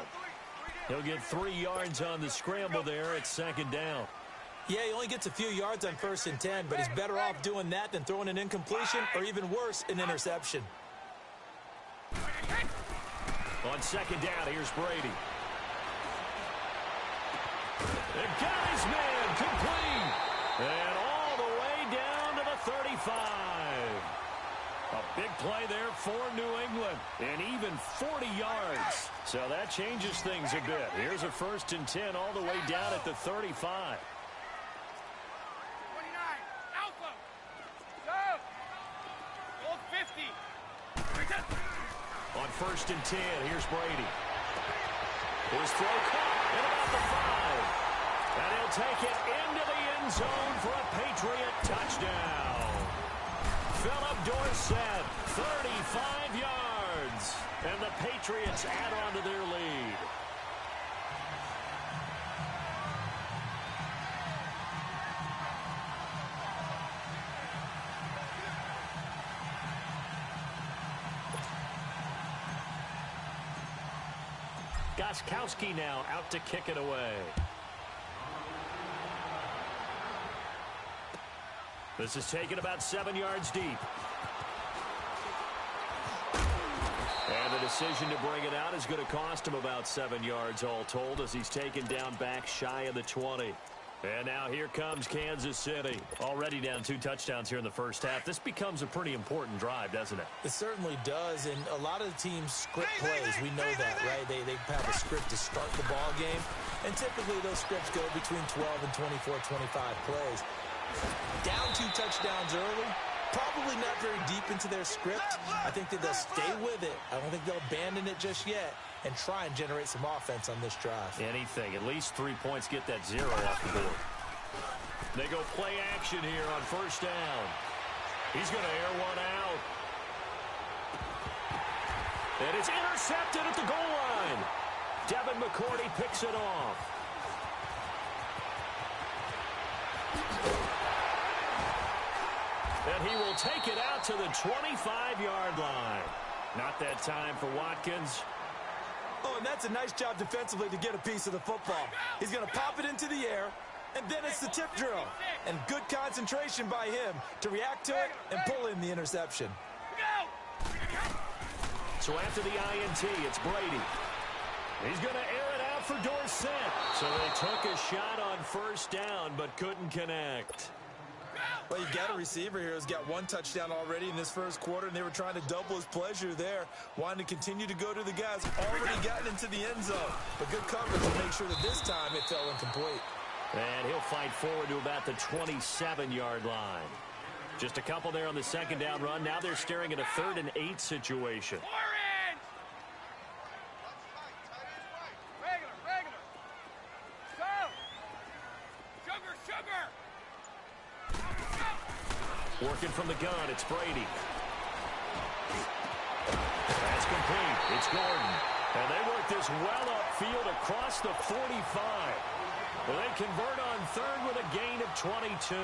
He'll get 3 yards on the scramble there at 2nd down. Yeah, he only gets a few yards on 1st and 10, but he's better off doing that than throwing an incompletion or even worse, an interception. On 2nd down, here's Brady. The guy's man complete. And all the way down to the 35. A big play there for New England. And even 40 yards. So that changes things a bit. Here's a 1st and 10 all the way down at the 35. On 1st and 10, here's Brady. His throw caught at about the 5. And he'll take it into the end zone for a Patriot touchdown. Philip Dorsett, 35 yards. And the Patriots add on to their lead. Gronkowski now out to kick it away. This is taken about 7 yards deep. And the decision to bring it out is going to cost him about 7 yards all told as he's taken down back shy of the 20. And now here comes Kansas City. Already down 2 touchdowns here in the first half. This becomes a pretty important drive, doesn't it? It certainly does, and a lot of the teams script plays. We know that, right? They have a script to start the ball game, and typically those scripts go between 12 and 24, 25 plays. Down 2 touchdowns early, probably not very deep into their script. I think that they'll stay with it. I don't think they'll abandon it just yet and try and generate some offense on this drive. Anything. At least 3 points, get that 0 off the board. They go play action here on 1st down. He's going to air one out. And it's intercepted at the goal line. Devin McCourty picks it off. And he will take it out to the 25-yard line. Not that time for Watkins. Oh, and that's a nice job defensively to get a piece of the football. He's going to pop it into the air, and then it's the tip drill. And good concentration by him to react to it and pull in the interception. So after the INT, it's Brady. He's going to air it out for Dorsett. So they took a shot on first down, but couldn't connect. Well, you got a receiver here who's got one touchdown already in this first quarter, and they were trying to double his pleasure there, wanting to continue to go to the guys already gotten into the end zone. But good coverage to make sure that this time it fell incomplete. And he'll fight forward to about the 27-yard line. Just a couple there on the second down run. Now they're staring at a 3rd and 8 situation. Working from the gun, it's Brady. That's complete. It's Gordon. And they work this well upfield across the 45. Well, they convert on 3rd with a gain of 22.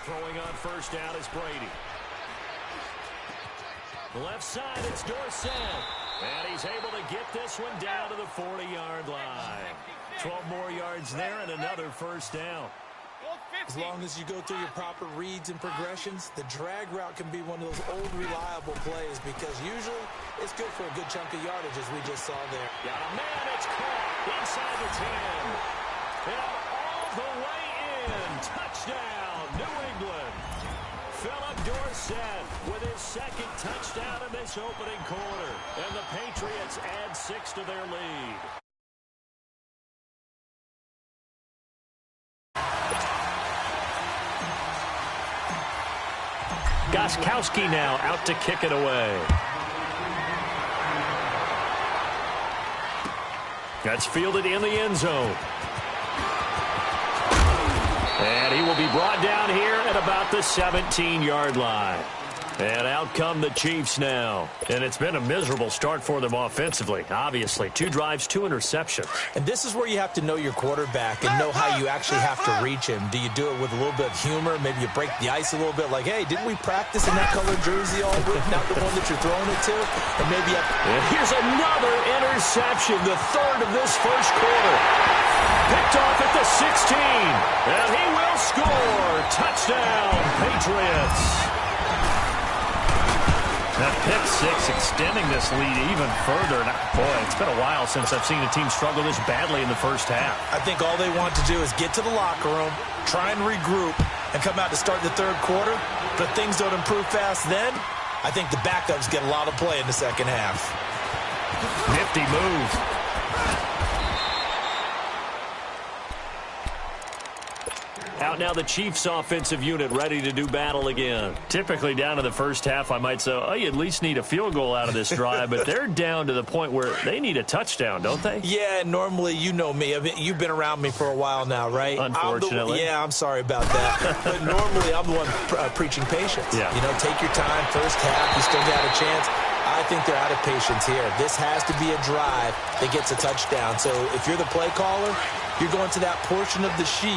Throwing on first down is Brady. The left side, it's Dorsett. And he's able to get this one down to the 40-yard line. 12 more yards there and another first down. As long as you go through your proper reads and progressions, the drag route can be one of those old reliable plays because usually it's good for a good chunk of yardage as we just saw there. Got a man, it's caught inside the 10. And all the way in. Touchdown, New England. Philip Dorsett with his 2nd touchdown in this opening quarter. And the Patriots add 6 to their lead. Gostkowski now out to kick it away. That's fielded in the end zone. And he will be brought down here at about the 17-yard line. And out come the Chiefs now. And it's been a miserable start for them offensively, obviously. 2 drives, 2 interceptions. And this is where you have to know your quarterback and know how you actually have to reach him. Do you do it with a little bit of humor? Maybe you break the ice a little bit like, hey, didn't we practice in that colored jersey all week? Not the one that you're throwing it to? And maybe and here's another interception, the 3rd of this first quarter. Picked off at the 16. And he will score. Touchdown, Patriots. That pick 6 extending this lead even further. Now, boy, it's been a while since I've seen a team struggle this badly in the first half. I think all they want to do is get to the locker room, try and regroup, and come out to start the 3rd quarter. But if things don't improve fast then, I think the backups get a lot of play in the second half. Nifty move. Out now the Chiefs offensive unit ready to do battle again. Typically down to the first half, I might say, oh, you at least need a field goal out of this drive, but they're down to the point where they need a touchdown, don't they? Yeah, normally, you know me. I mean, you've been around me for a while now, right? Unfortunately. I'm sorry about that. But normally, I'm the one preaching patience. Yeah. You know, take your time, first half, you still got a chance. I think they're out of patience here. This has to be a drive that gets a touchdown. So if you're the play caller, you're going to that portion of the sheet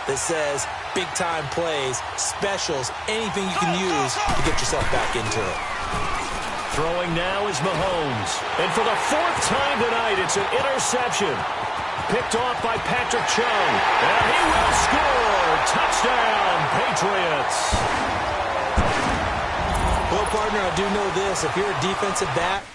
that says big-time plays, specials, anything you can use to get yourself back into it. Throwing now is Mahomes. And for the 4th time tonight, it's an interception. Picked off by Patrick Chung. And he will score. Touchdown, Patriots. Well, partner, I do know this. If you're a defensive back,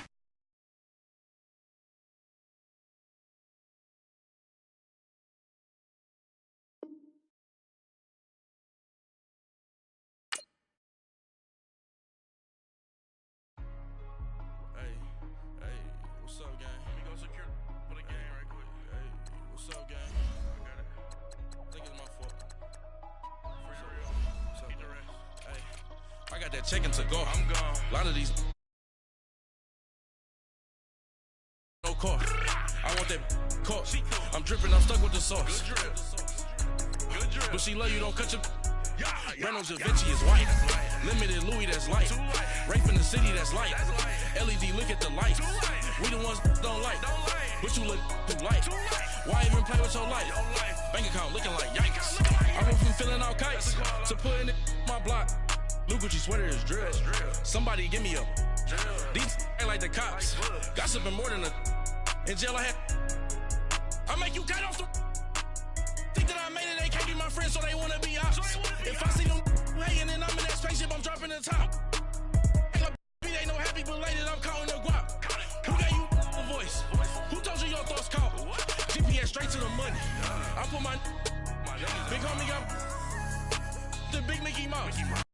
chicken to go. I'm gone. A lot of these no car. I want that car. I'm dripping, I'm stuck with the sauce. Good drip. But she love you, don't cut your Reynolds and Vinci is white. Limited Louis, that's light. Rape in the city, that's light. LED, look at the light. We the ones don't like. But you look too light. Why even play with your life? Bank account looking like yikes. I went from filling out kites to putting it my block. New Gucci sweater is drill. Somebody give me a. These ain't like the cops. Gossiping more than a. In jail I had. I make you cut off the. Think that I made it, they can't be my friends, so they wanna be ops. If I see them hating and I'm in that spaceship, I'm dropping the top. Ain't no happy belated, I'm calling the guap. Who gave you a voice? Who told you your thoughts count? GPS straight to the money. I put my big homie up the big Mickey Mouse.